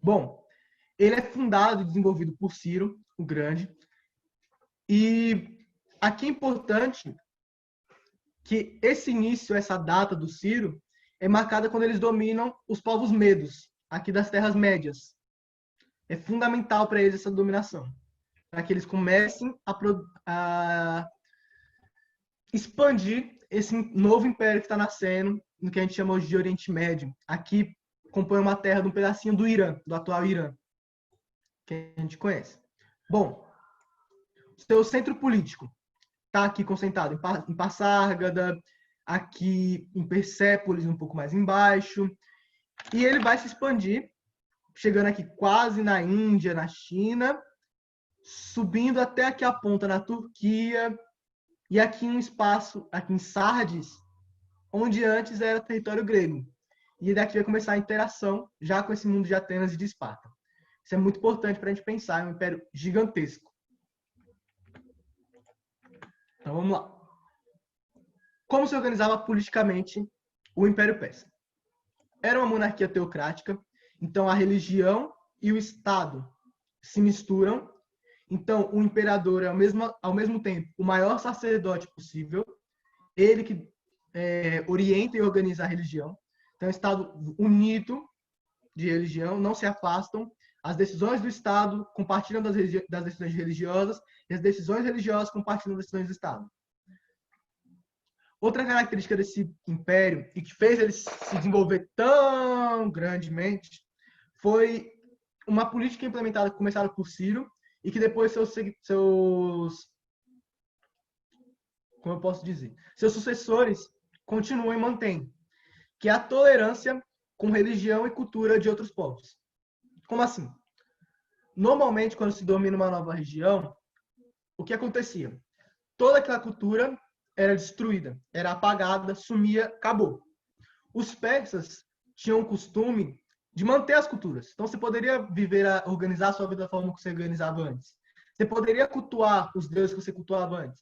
Bom, ele é fundado e desenvolvido por Ciro, o Grande. E aqui é importante que esse início, essa data do Ciro, é marcada quando eles dominam os povos medos, aqui das Terras Médias. É fundamental para eles essa dominação, para que eles comecem a expandir esse novo império que está nascendo, no que a gente chama hoje de Oriente Médio. Aqui compõe uma terra de um pedacinho do Irã, do atual Irã, que a gente conhece. Bom, seu centro político está aqui concentrado em Passárgada, aqui em Persépolis, um pouco mais embaixo, e ele vai se expandir, chegando aqui quase na Índia, na China, subindo até aqui a ponta na Turquia, e aqui um espaço, aqui em Sardes, onde antes era território grego. E daqui vai começar a interação já com esse mundo de Atenas e de Esparta. Isso é muito importante para a gente pensar, é um império gigantesco. Então vamos lá. Como se organizava politicamente o Império Persa? Era uma monarquia teocrática, então a religião e o Estado se misturam. Então o imperador é ao mesmo tempo o maior sacerdote possível, ele que orienta e organiza a religião. Então é um Estado unido de religião, não se afastam. As decisões do Estado compartilham das decisões religiosas e as decisões religiosas compartilham das decisões do Estado. Outra característica desse império, e que fez ele se desenvolver tão grandemente, foi uma política implementada, começada por Ciro, e que depois como eu posso dizer, seus sucessores continuam e mantêm, que é a tolerância com religião e cultura de outros povos. Como assim? Normalmente, quando se domina uma nova região, o que acontecia? Toda aquela cultura era destruída, era apagada, sumia, acabou. Os persas tinham o costume de manter as culturas. Então, você poderia organizar a sua vida da forma que você organizava antes. Você poderia cultuar os deuses que você cultuava antes.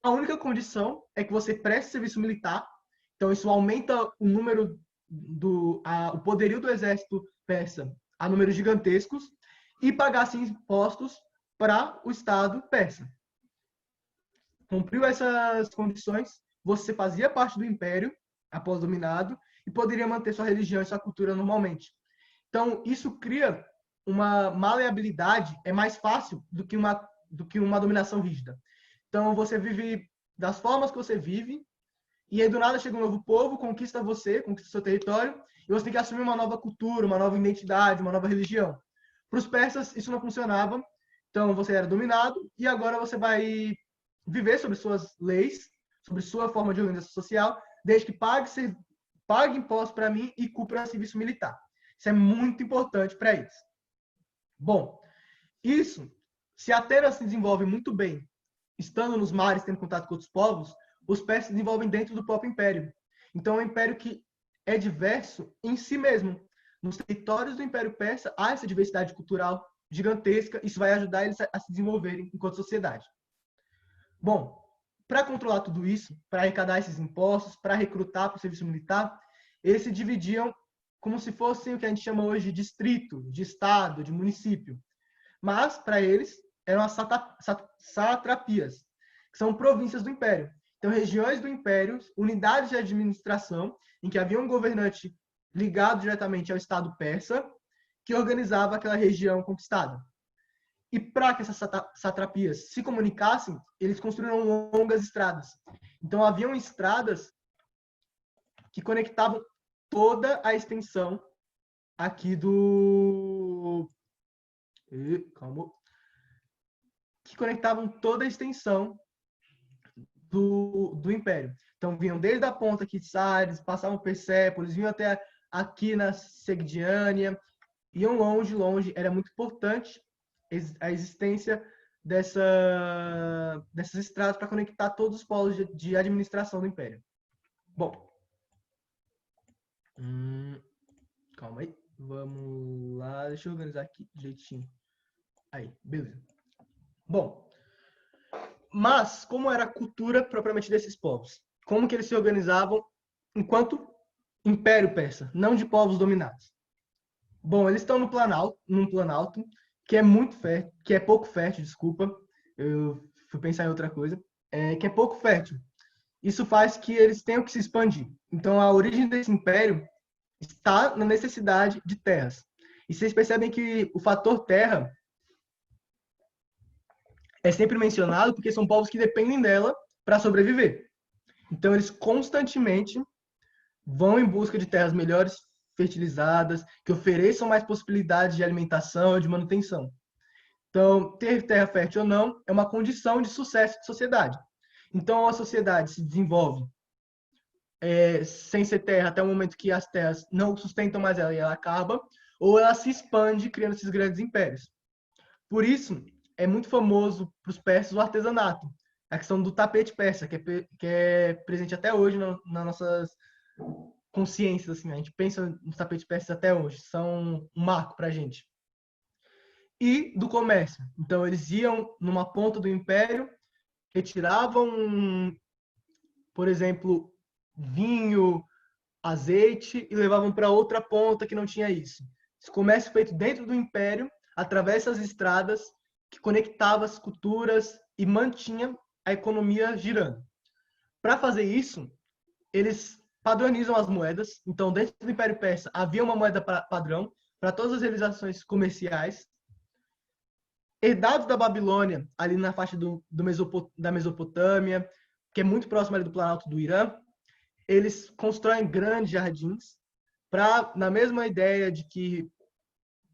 A única condição é que você preste serviço militar. Então, isso aumenta o número o poderio do exército persa a números gigantescos e pagasse impostos para o Estado persa. Cumpriu essas condições, você fazia parte do império após dominado e poderia manter sua religião e sua cultura normalmente. Então, isso cria uma maleabilidade, é mais fácil do que uma dominação rígida. Então, você vive das formas que você vive, e aí do nada chega um novo povo, conquista você, conquista seu território, e você tem que assumir uma nova cultura, uma nova identidade, uma nova religião. Para os persas, isso não funcionava. Então, você era dominado, e agora você vai viver sobre suas leis, sobre sua forma de organização social, desde que pague imposto para mim e cumpra serviço militar. Isso é muito importante para eles. Bom, isso, se Atenas se desenvolve muito bem, estando nos mares, tendo contato com outros povos, os persas se desenvolvem dentro do próprio império. Então, é um império que é diverso em si mesmo. Nos territórios do Império Persa, há essa diversidade cultural gigantesca. Isso vai ajudar eles a se desenvolverem enquanto sociedade. Bom, para controlar tudo isso, para arrecadar esses impostos, para recrutar para o serviço militar, eles se dividiam como se fossem o que a gente chama hoje de distrito, de estado, de município. Mas, para eles, eram as satrapias, que são províncias do império. Então, regiões do império, unidades de administração, em que havia um governante ligado diretamente ao Estado persa, que organizava aquela região conquistada. E para que essas satrapias se comunicassem, eles construíram longas estradas. Então, haviam estradas que conectavam toda a extensão aqui calma. Que conectavam toda a extensão do Império. Então, vinham desde a ponta aqui de Sardes, passavam por Persépolis, vinham até aqui na Segdiânia, iam longe, longe. Era muito importante a existência dessas estradas para conectar todos os polos de administração do Império. Bom, calma aí, vamos lá, deixa eu organizar aqui direitinho. Aí, beleza. Bom, mas como era a cultura propriamente desses povos? Como que eles se organizavam enquanto Império Persa, não de povos dominados? Bom, eles estão num planalto que é muito fértil, que é pouco fértil, desculpa, eu fui pensar em outra coisa, que é pouco fértil. Isso faz que eles tenham que se expandir. Então, a origem desse império está na necessidade de terras. E vocês percebem que o fator terra é sempre mencionado porque são povos que dependem dela para sobreviver. Então, eles constantemente vão em busca de terras melhores fertilizadas, que ofereçam mais possibilidades de alimentação e de manutenção. Então, ter terra fértil ou não é uma condição de sucesso de sociedade. Então, a sociedade se desenvolve sem ser terra até o momento que as terras não sustentam mais ela e ela acaba, ou ela se expande criando esses grandes impérios. Por isso, é muito famoso para os persas o artesanato, a questão do tapete persa, que é presente até hoje nas nossas consciências. Assim, a gente pensa nos tapetes persas até hoje, são um marco para a gente. E do comércio. Então, eles iam numa ponta do império, retiravam, por exemplo, vinho, azeite e levavam para outra ponta que não tinha isso. Esse comércio feito dentro do império, através dessas estradas que conectava as culturas e mantinha a economia girando. Para fazer isso, eles padronizam as moedas. Então, dentro do Império Persa, havia uma moeda padrão para todas as realizações comerciais. Herdados da Babilônia, ali na faixa da Mesopotâmia, que é muito próximo ali do Planalto do Irã, eles constroem grandes jardins na mesma ideia de que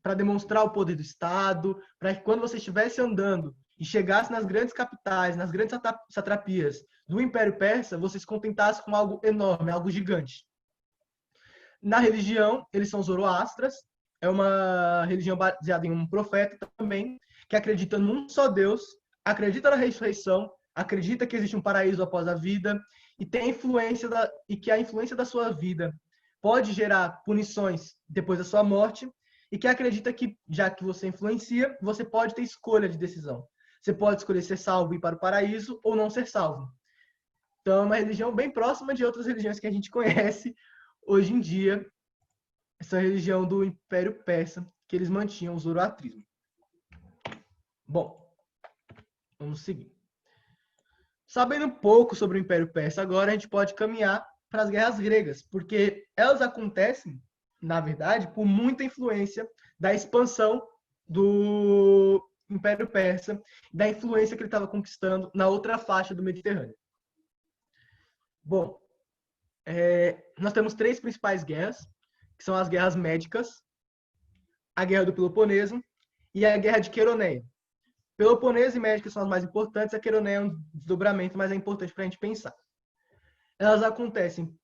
para demonstrar o poder do Estado, para que quando você estivesse andando e chegasse nas grandes capitais, nas grandes satrapias do Império Persa, você se contentasse com algo enorme, algo gigante. Na religião, eles são zoroastras, é uma religião baseada em um profeta também, que acredita num só Deus, acredita na ressurreição, acredita que existe um paraíso após a vida e tem influência e que a influência da sua vida pode gerar punições depois da sua morte e que acredita que, já que você influencia, você pode ter escolha de decisão. Você pode escolher ser salvo e ir para o paraíso ou não ser salvo. Então, é uma religião bem próxima de outras religiões que a gente conhece hoje em dia, essa religião do Império Persa, que eles mantinham o zoroastrismo. Bom, vamos seguir. Sabendo um pouco sobre o Império Persa, agora a gente pode caminhar para as guerras gregas, porque elas acontecem, na verdade, por muita influência da expansão do Império Persa, da influência que ele estava conquistando na outra faixa do Mediterrâneo. Bom, nós temos 3 principais guerras, que são as guerras médicas, a guerra do Peloponeso e a guerra de Queroneia. Peloponeso e médica são as mais importantes, a Queroneia é um desdobramento, mas é importante para a gente pensar. Elas acontecem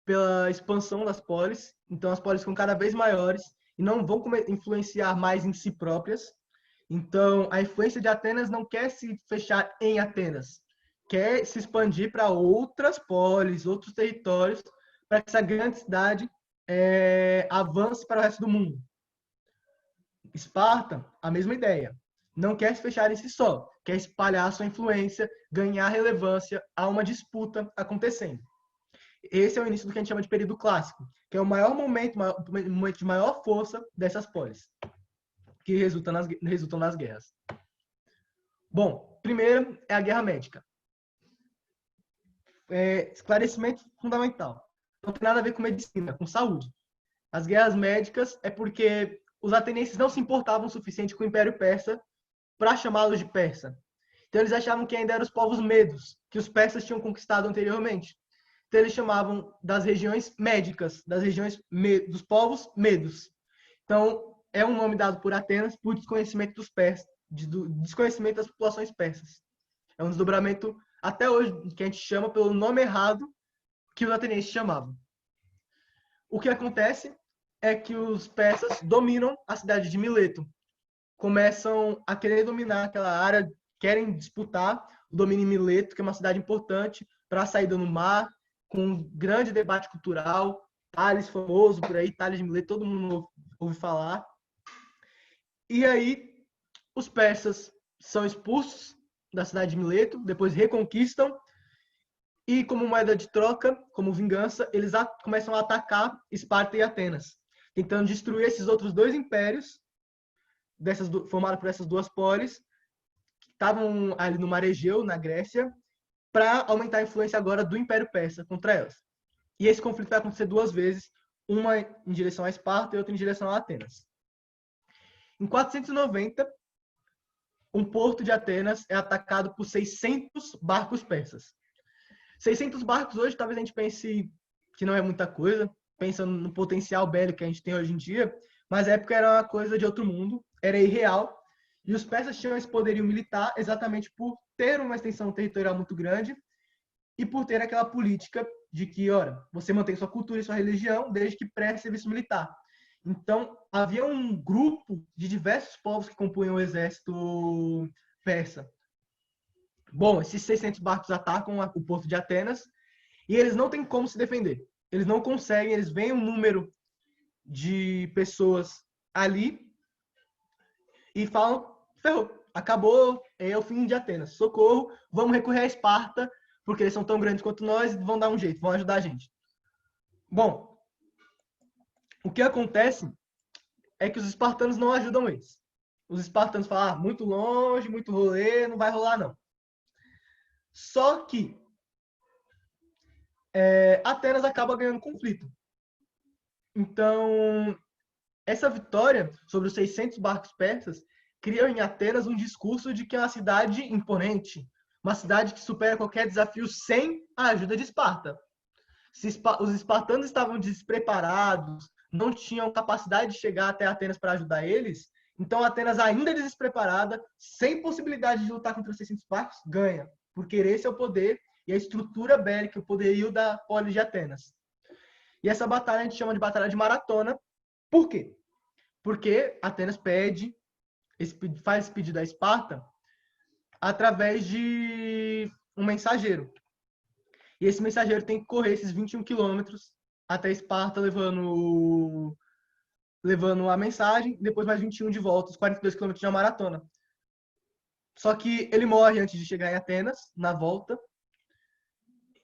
pela expansão das polis, então as polis ficam cada vez maiores e não vão influenciar mais em si próprias. Então, a influência de Atenas não quer se fechar em Atenas, quer se expandir para outras polis, outros territórios, para que essa grande cidade avance para o resto do mundo. Esparta, a mesma ideia. Não quer se fechar em si só, quer espalhar a sua influência, ganhar relevância a uma disputa acontecendo. Esse é o início do que a gente chama de período clássico, que é o maior momento de maior força dessas polis, que resultam nas guerras. Bom, primeiro é a guerra médica. Esclarecimento fundamental. Não tem nada a ver com medicina, com saúde. As guerras médicas é porque os atenienses não se importavam o suficiente com o Império Persa para chamá-los de persa. Então eles achavam que ainda eram os povos medos, que os persas tinham conquistado anteriormente. Então eles chamavam das regiões médicas, das regiões dos povos medos. Então é um nome dado por Atenas por desconhecimento dos persas, desconhecimento das populações persas. É um desdobramento até hoje que a gente chama pelo nome errado que os atenienses chamavam. O que acontece é que os persas dominam a cidade de Mileto. Começam a querer dominar aquela área, querem disputar o domínio em Mileto, que é uma cidade importante para a saída no mar, com um grande debate cultural. Tales famoso por aí, Tales de Mileto, todo mundo ouve falar. E aí os persas são expulsos da cidade de Mileto, depois reconquistam e, como moeda de troca, como vingança, eles começam a atacar Esparta e Atenas, tentando destruir esses outros 2 impérios formados por essas 2 polis, que estavam ali no Mar Egeu, na Grécia, para aumentar a influência agora do Império Persa contra elas. E esse conflito vai acontecer 2 vezes, uma em direção a Esparta e outra em direção a Atenas. Em 490, um porto de Atenas é atacado por 600 barcos persas. 600 barcos hoje, talvez a gente pense que não é muita coisa, pensando no potencial bélico que a gente tem hoje em dia, mas na época era uma coisa de outro mundo, era irreal, e os persas tinham esse poderio militar exatamente por ter uma extensão territorial muito grande e por ter aquela política de que, ora, você mantém sua cultura e sua religião desde que preste serviço militar. Então, havia um grupo de diversos povos que compunham o exército persa. Bom, esses 600 barcos atacam o porto de Atenas e eles não têm como se defender. Eles não conseguem, eles veem um número de pessoas ali e falam, ferrou, acabou, é o fim de Atenas, socorro, vamos recorrer a Esparta, porque eles são tão grandes quanto nós e vão dar um jeito, vão ajudar a gente. Bom, o que acontece é que os espartanos não ajudam eles. Os espartanos falam, muito longe, muito rolê, não vai rolar não. Só que Atenas acaba ganhando conflito. Então, essa vitória sobre os 600 barcos persas cria em Atenas um discurso de que é uma cidade imponente, uma cidade que supera qualquer desafio sem a ajuda de Esparta. Os espartanos estavam despreparados, não tinham capacidade de chegar até Atenas para ajudar eles, então Atenas, ainda despreparada, sem possibilidade de lutar contra os 600 barcos, ganha, por querer seu poder e a estrutura bélica, o poderio da polis de Atenas. E essa batalha a gente chama de Batalha de Maratona. Por quê? Porque Atenas faz esse pedido a Esparta através de um mensageiro. E esse mensageiro tem que correr esses 21 quilômetros até Esparta, levando a mensagem, depois mais 21 de volta, os 42 quilômetros de uma maratona. Só que ele morre antes de chegar em Atenas, na volta.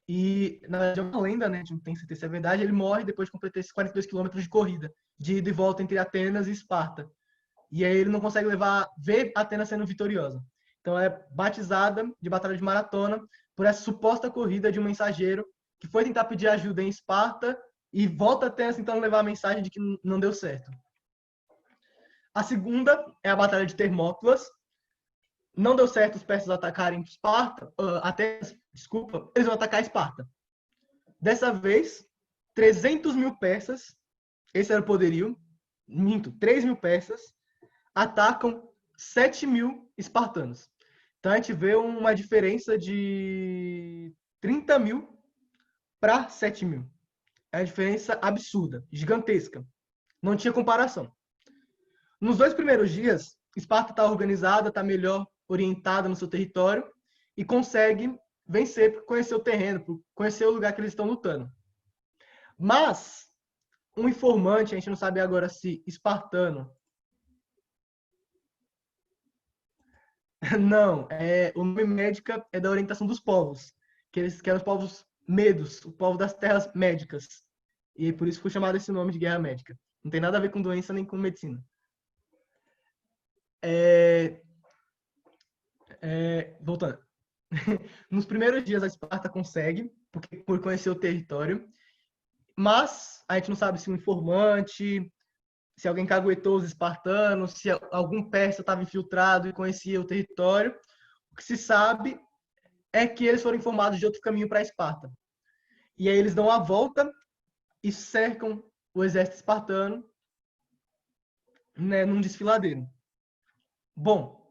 E, na verdade, é uma lenda, né? A gente não tem certeza se é verdade. Ele morre depois de completar esses 42 quilômetros de corrida, de ida e volta entre Atenas e Esparta. E aí ele não consegue ver Atenas sendo vitoriosa. Então é batizada de Batalha de Maratona por essa suposta corrida de um mensageiro que foi tentar pedir ajuda em Esparta e volta a Atenas tentando levar a mensagem de que não deu certo. A segunda é a Batalha de Termópilas. Não deu certo os persas atacarem Esparta, Atenas, desculpa, eles vão atacar Esparta. Dessa vez, 300 mil persas, esse era o poderio, 3 mil persas, atacam 7 mil espartanos. Então a gente vê uma diferença de 30 mil para 7 mil. É uma diferença absurda, gigantesca. Não tinha comparação. Nos 2 primeiros dias, Esparta está organizada, está melhor orientada no seu território e consegue vencer por conhecer o terreno, por conhecer o lugar que eles estão lutando. Mas um informante, a gente não sabe agora se espartano. Não, o nome médica é da orientação dos povos, que eram os povos medos, o povo das terras médicas. E por isso foi chamado esse nome de guerra médica. Não tem nada a ver com doença nem com medicina. Voltando. Nos primeiros dias a Esparta consegue, por conhecer o território, mas a gente não sabe se um informante, se alguém caguetou os espartanos, se algum persa estava infiltrado e conhecia o território. O que se sabe é que eles foram informados de outro caminho para Esparta. E aí eles dão a volta e cercam o exército espartano, né, num desfiladeiro. Bom,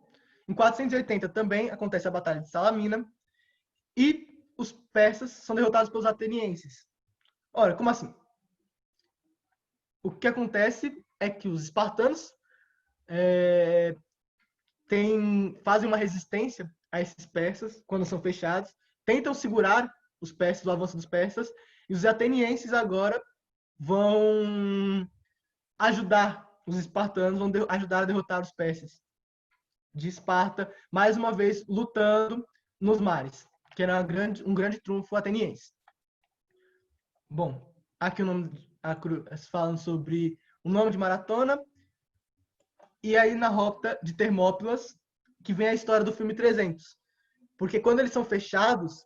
em 480 também acontece a Batalha de Salamina e os persas são derrotados pelos atenienses. Ora, como assim? O que acontece é que os espartanos fazem uma resistência a esses persas quando são fechados, tentam segurar os persas, o avanço dos persas, e os atenienses agora vão ajudar os espartanos, vão ajudar a derrotar os persas de Esparta, mais uma vez lutando nos mares, que era um grande trunfo ateniense. Bom, aqui o nome falando sobre o nome de maratona, e aí na rota de Termópilas, que vem a história do filme 300. Porque quando eles são fechados,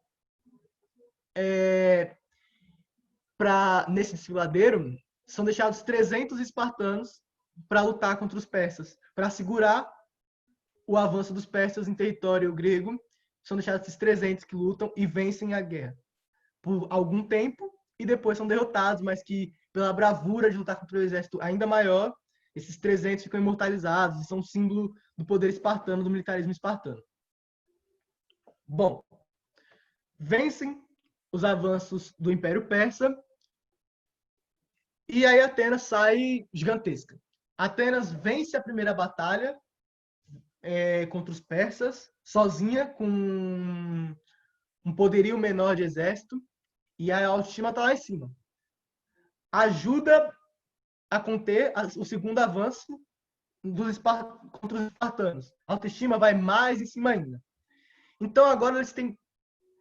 nesse desfiladeiro, são deixados 300 espartanos para lutar contra os persas, para segurar o avanço dos persas em território grego. São deixados esses 300 que lutam e vencem a guerra por algum tempo e depois são derrotados, mas que pela bravura de lutar contra um exército ainda maior, esses 300 ficam imortalizados e são um símbolo do poder espartano, do militarismo espartano. Bom, vencem os avanços do Império Persa e aí Atenas sai gigantesca. Atenas vence a primeira batalha contra os persas, sozinha, com um poderio menor de exército, e a autoestima está lá em cima. Ajuda a conter o segundo avanço contra os espartanos. A autoestima vai mais em cima ainda. Então agora eles têm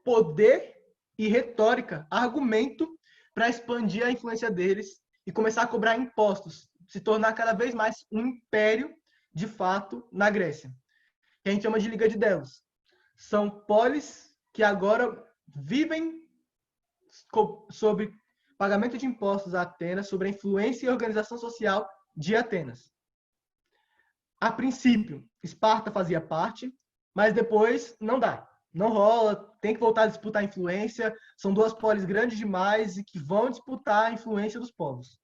poder e retórica, argumento para expandir a influência deles e começar a cobrar impostos, se tornar cada vez mais um império de fato na Grécia, que a gente chama de Liga de Delos. São polis que agora vivem sobre pagamento de impostos a Atenas, sobre a influência e organização social de Atenas. A princípio, Esparta fazia parte, mas depois não dá. Não rola, tem que voltar a disputar a influência. São duas polis grandes demais e que vão disputar a influência dos povos.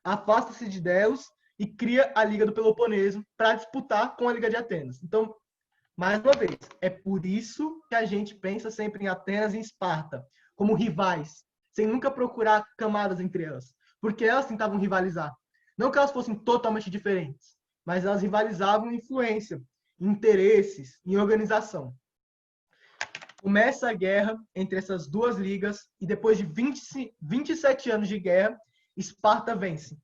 Afasta-se de Delos e cria a Liga do Peloponeso para disputar com a Liga de Atenas. Então, mais uma vez, é por isso que a gente pensa sempre em Atenas e em Esparta, como rivais, sem nunca procurar camadas entre elas, porque elas tentavam rivalizar. Não que elas fossem totalmente diferentes, mas elas rivalizavam em influência, em interesses, em organização. Começa a guerra entre essas duas ligas e depois de 27 anos de guerra, Esparta vence.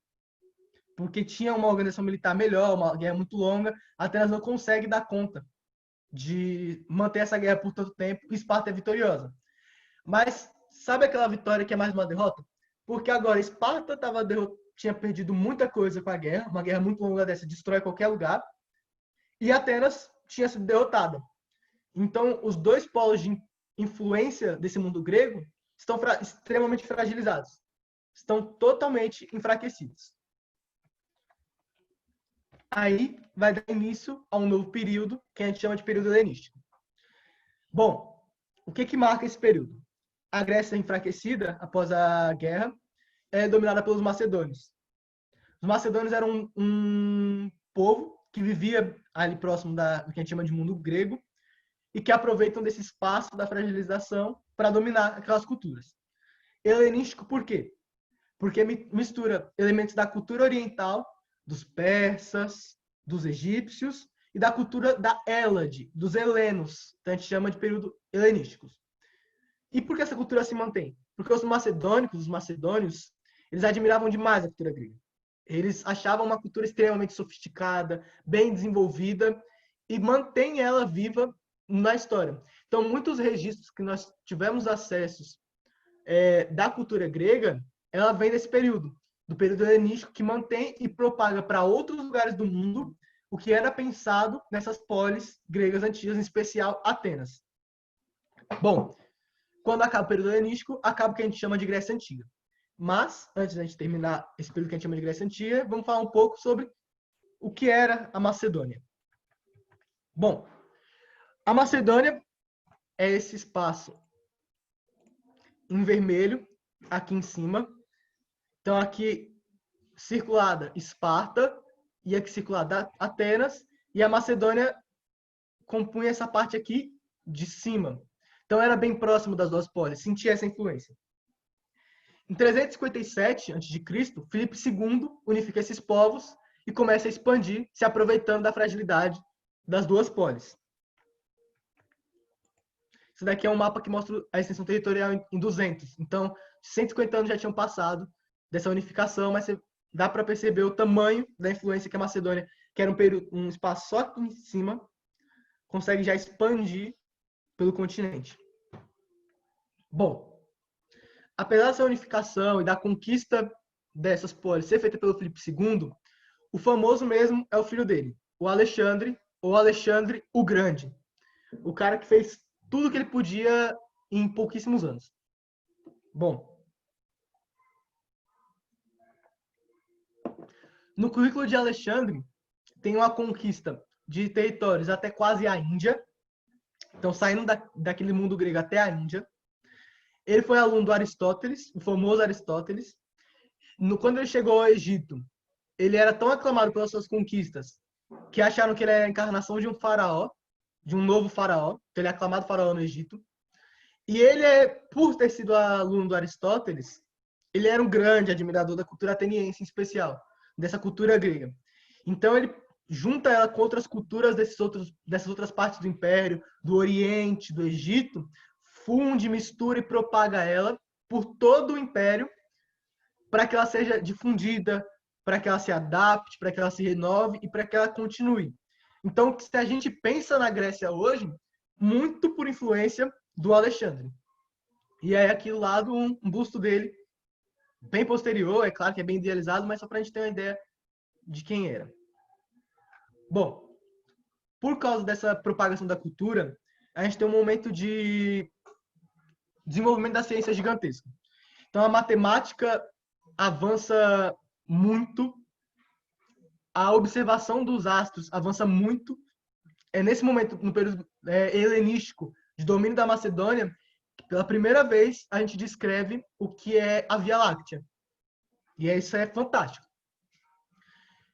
Porque tinha uma organização militar melhor, uma guerra muito longa, Atenas não consegue dar conta de manter essa guerra por tanto tempo, e Esparta é vitoriosa. Mas sabe aquela vitória que é mais uma derrota? Porque agora Esparta tinha perdido muita coisa com a guerra, uma guerra muito longa dessa destrói qualquer lugar, e Atenas tinha sido derrotada. Então, os dois polos de influência desse mundo grego estão extremamente fragilizados. Estão totalmente enfraquecidos. Aí vai dar início a um novo período, que a gente chama de período helenístico. Bom, o que marca esse período? A Grécia enfraquecida após a guerra é dominada pelos macedônios. Os macedônios eram um povo que vivia ali próximo do que a gente chama de mundo grego e que aproveitam desse espaço da fragilização para dominar aquelas culturas. Helenístico por quê? Porque mistura elementos da cultura oriental, dos persas, dos egípcios e da cultura da Hélade, dos helenos. Então a gente chama de período helenísticos. E por que essa cultura se mantém? Porque os macedônios, eles admiravam demais a cultura grega. Eles achavam uma cultura extremamente sofisticada, bem desenvolvida, e mantém ela viva na história. Então, muitos registros que nós tivemos acessos da cultura grega, ela vem desse período, do período helenístico, que mantém e propaga para outros lugares do mundo o que era pensado nessas polis gregas antigas, em especial Atenas. Bom, quando acaba o período helenístico, acaba o que a gente chama de Grécia Antiga. Mas, antes da gente terminar esse período que a gente chama de Grécia Antiga, vamos falar um pouco sobre o que era a Macedônia. Bom, a Macedônia é esse espaço em vermelho, aqui em cima. Então, aqui circulada Esparta, e aqui circulada Atenas, e a Macedônia compunha essa parte aqui de cima. Então, era bem próximo das duas polis, sentia essa influência. Em 357 a.C., Filipe II unifica esses povos e começa a expandir, se aproveitando da fragilidade das duas polis. Esse daqui é um mapa que mostra a extensão territorial em 200. Então, 150 anos já tinham passado dessa unificação, mas dá para perceber o tamanho da influência que a Macedônia, que era um espaço só aqui em cima, consegue já expandir pelo continente. Bom, apesar dessa unificação e da conquista dessas polis ser feita pelo Filipe II, o famoso mesmo é o filho dele, o Alexandre, ou Alexandre o Grande. O cara que fez tudo que ele podia em pouquíssimos anos. Bom, no currículo de Alexandre tem uma conquista de territórios até quase a Índia. Então, saindo daquele mundo grego até a Índia. Ele foi aluno do Aristóteles, o famoso Aristóteles. Quando ele chegou ao Egito, ele era tão aclamado pelas suas conquistas que acharam que ele era a encarnação de um faraó, de um novo faraó. Então, ele é aclamado faraó no Egito. E ele, por ter sido aluno do Aristóteles, ele era um grande admirador da cultura ateniense, em especial, dessa cultura grega. Então, ele junta ela com outras culturas dessas outras partes do Império, do Oriente, do Egito, funde, mistura e propaga ela por todo o Império para que ela seja difundida, para que ela se adapte, para que ela se renove e para que ela continue. Então, se a gente pensa na Grécia hoje, muito por influência do Alexandre. E aí aqui do lado um busto dele, bem posterior, é claro que é bem idealizado, mas só para a gente ter uma ideia de quem era. Bom, por causa dessa propagação da cultura, a gente tem um momento de desenvolvimento da ciência gigantesco. Então a matemática avança muito, a observação dos astros avança muito. É nesse momento, no período helenístico, de domínio da Macedônia, pela primeira vez a gente descreve o que é a Via Láctea. E isso é fantástico.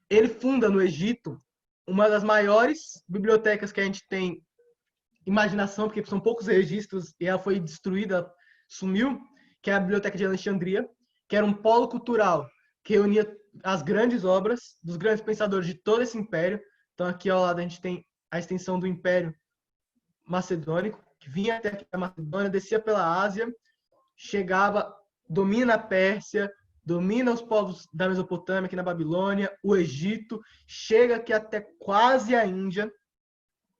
Ele funda no Egito uma das maiores bibliotecas que a gente tem imaginação, porque são poucos registros e ela foi destruída, sumiu, que é a Biblioteca de Alexandria, que era um polo cultural que reunia as grandes obras dos grandes pensadores de todo esse império. Então aqui ao lado a gente tem a extensão do Império Macedônico, que vinha até aqui a Macedônia, descia pela Ásia, chegava, domina a Pérsia, domina os povos da Mesopotâmia, aqui na Babilônia, o Egito, chega aqui até quase a Índia.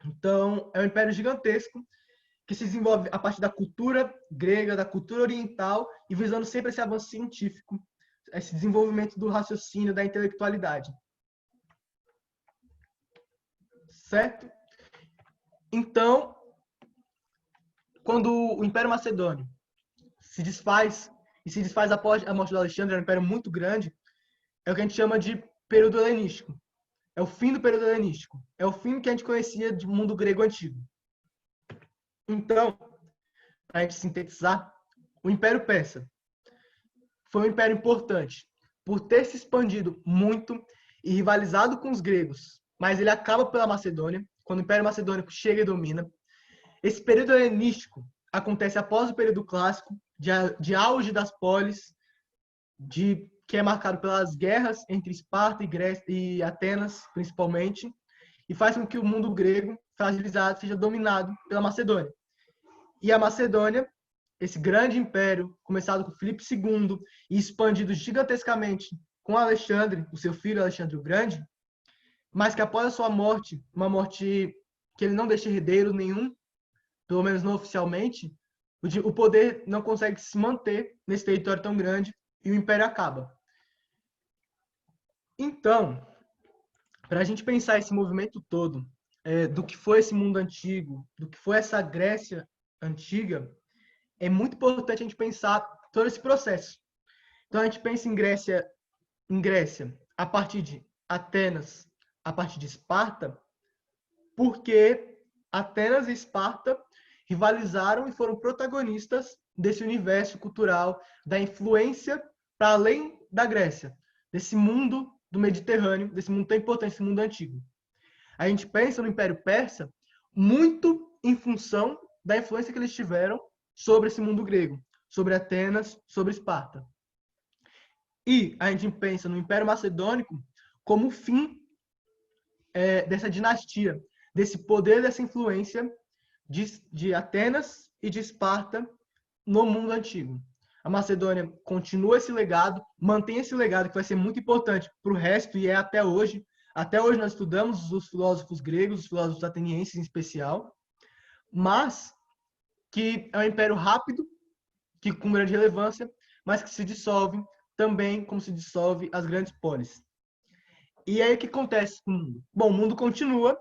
Então, é um império gigantesco que se desenvolve a partir da cultura grega, da cultura oriental, e visando sempre esse avanço científico, esse desenvolvimento do raciocínio, da intelectualidade. Certo? Então, quando o Império Macedônio se desfaz, e se desfaz após a morte do Alexandre, é um império muito grande, é o que a gente chama de período helenístico. É o fim do período helenístico. É o fim que a gente conhecia do mundo grego antigo. Então, para a gente sintetizar, o Império Persa foi um império importante por ter se expandido muito e rivalizado com os gregos, mas ele acaba pela Macedônia, quando o Império Macedônico chega e domina. Esse período helenístico acontece após o período clássico, de auge das polis, que é marcado pelas guerras entre Esparta e Grécia e Atenas, principalmente, e faz com que o mundo grego, fragilizado, seja dominado pela Macedônia. E a Macedônia, esse grande império, começado com Filipe II e expandido gigantescamente com Alexandre, o seu filho Alexandre o Grande, mas que após a sua morte, uma morte que ele não deixa herdeiro nenhum, pelo menos não oficialmente, o poder não consegue se manter nesse território tão grande e o império acaba. Então, para a gente pensar esse movimento todo, do que foi esse mundo antigo, do que foi essa Grécia antiga, é muito importante a gente pensar todo esse processo. Então, a gente pensa em Grécia a partir de Atenas, a partir de Esparta, porque Atenas e Esparta rivalizaram e foram protagonistas desse universo cultural, da influência para além da Grécia, desse mundo do Mediterrâneo, desse mundo tão importante, esse mundo antigo. A gente pensa no Império Persa muito em função da influência que eles tiveram sobre esse mundo grego, sobre Atenas, sobre Esparta. E a gente pensa no Império Macedônico como o fim dessa dinastia, desse poder, dessa influência de Atenas e de Esparta no mundo antigo. A Macedônia continua esse legado, mantém esse legado que vai ser muito importante para o resto e é até hoje. Até hoje nós estudamos os filósofos gregos, os filósofos atenienses em especial, mas que é um império rápido, que com grande relevância, mas que se dissolve também como se dissolve as grandes polis. E aí o que acontece com o mundo? Bom, o mundo continua,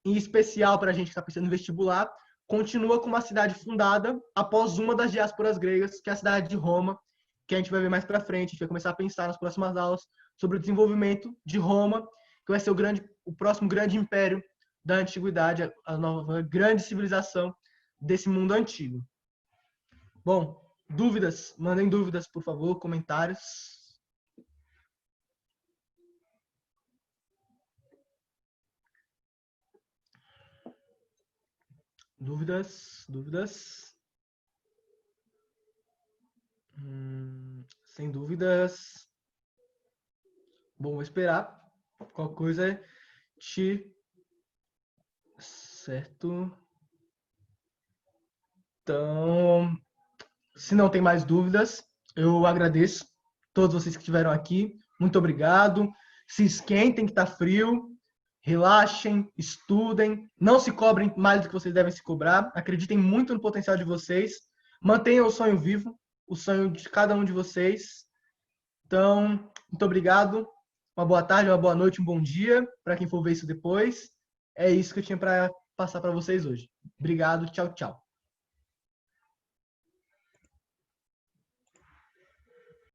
em especial para a gente que está pensando em vestibular, continua com uma cidade fundada após uma das diásporas gregas, que é a cidade de Roma, que a gente vai ver mais para frente. A gente vai começar a pensar nas próximas aulas sobre o desenvolvimento de Roma, que vai ser o próximo grande império da antiguidade, a nova grande civilização desse mundo antigo. Bom, dúvidas? Mandem dúvidas, por favor, comentários. Dúvidas? Sem dúvidas. Bom, vou esperar. Qualquer coisa certo. Então, se não tem mais dúvidas, eu agradeço todos vocês que estiveram aqui. Muito obrigado. Se esquentem que está frio. Relaxem, estudem. Não se cobrem mais do que vocês devem se cobrar. Acreditem muito no potencial de vocês. Mantenham o sonho vivo, o sonho de cada um de vocês. Então, muito obrigado. Uma boa tarde, uma boa noite, um bom dia para quem for ver isso depois. É isso que eu tinha para passar para vocês hoje. Obrigado, tchau, tchau.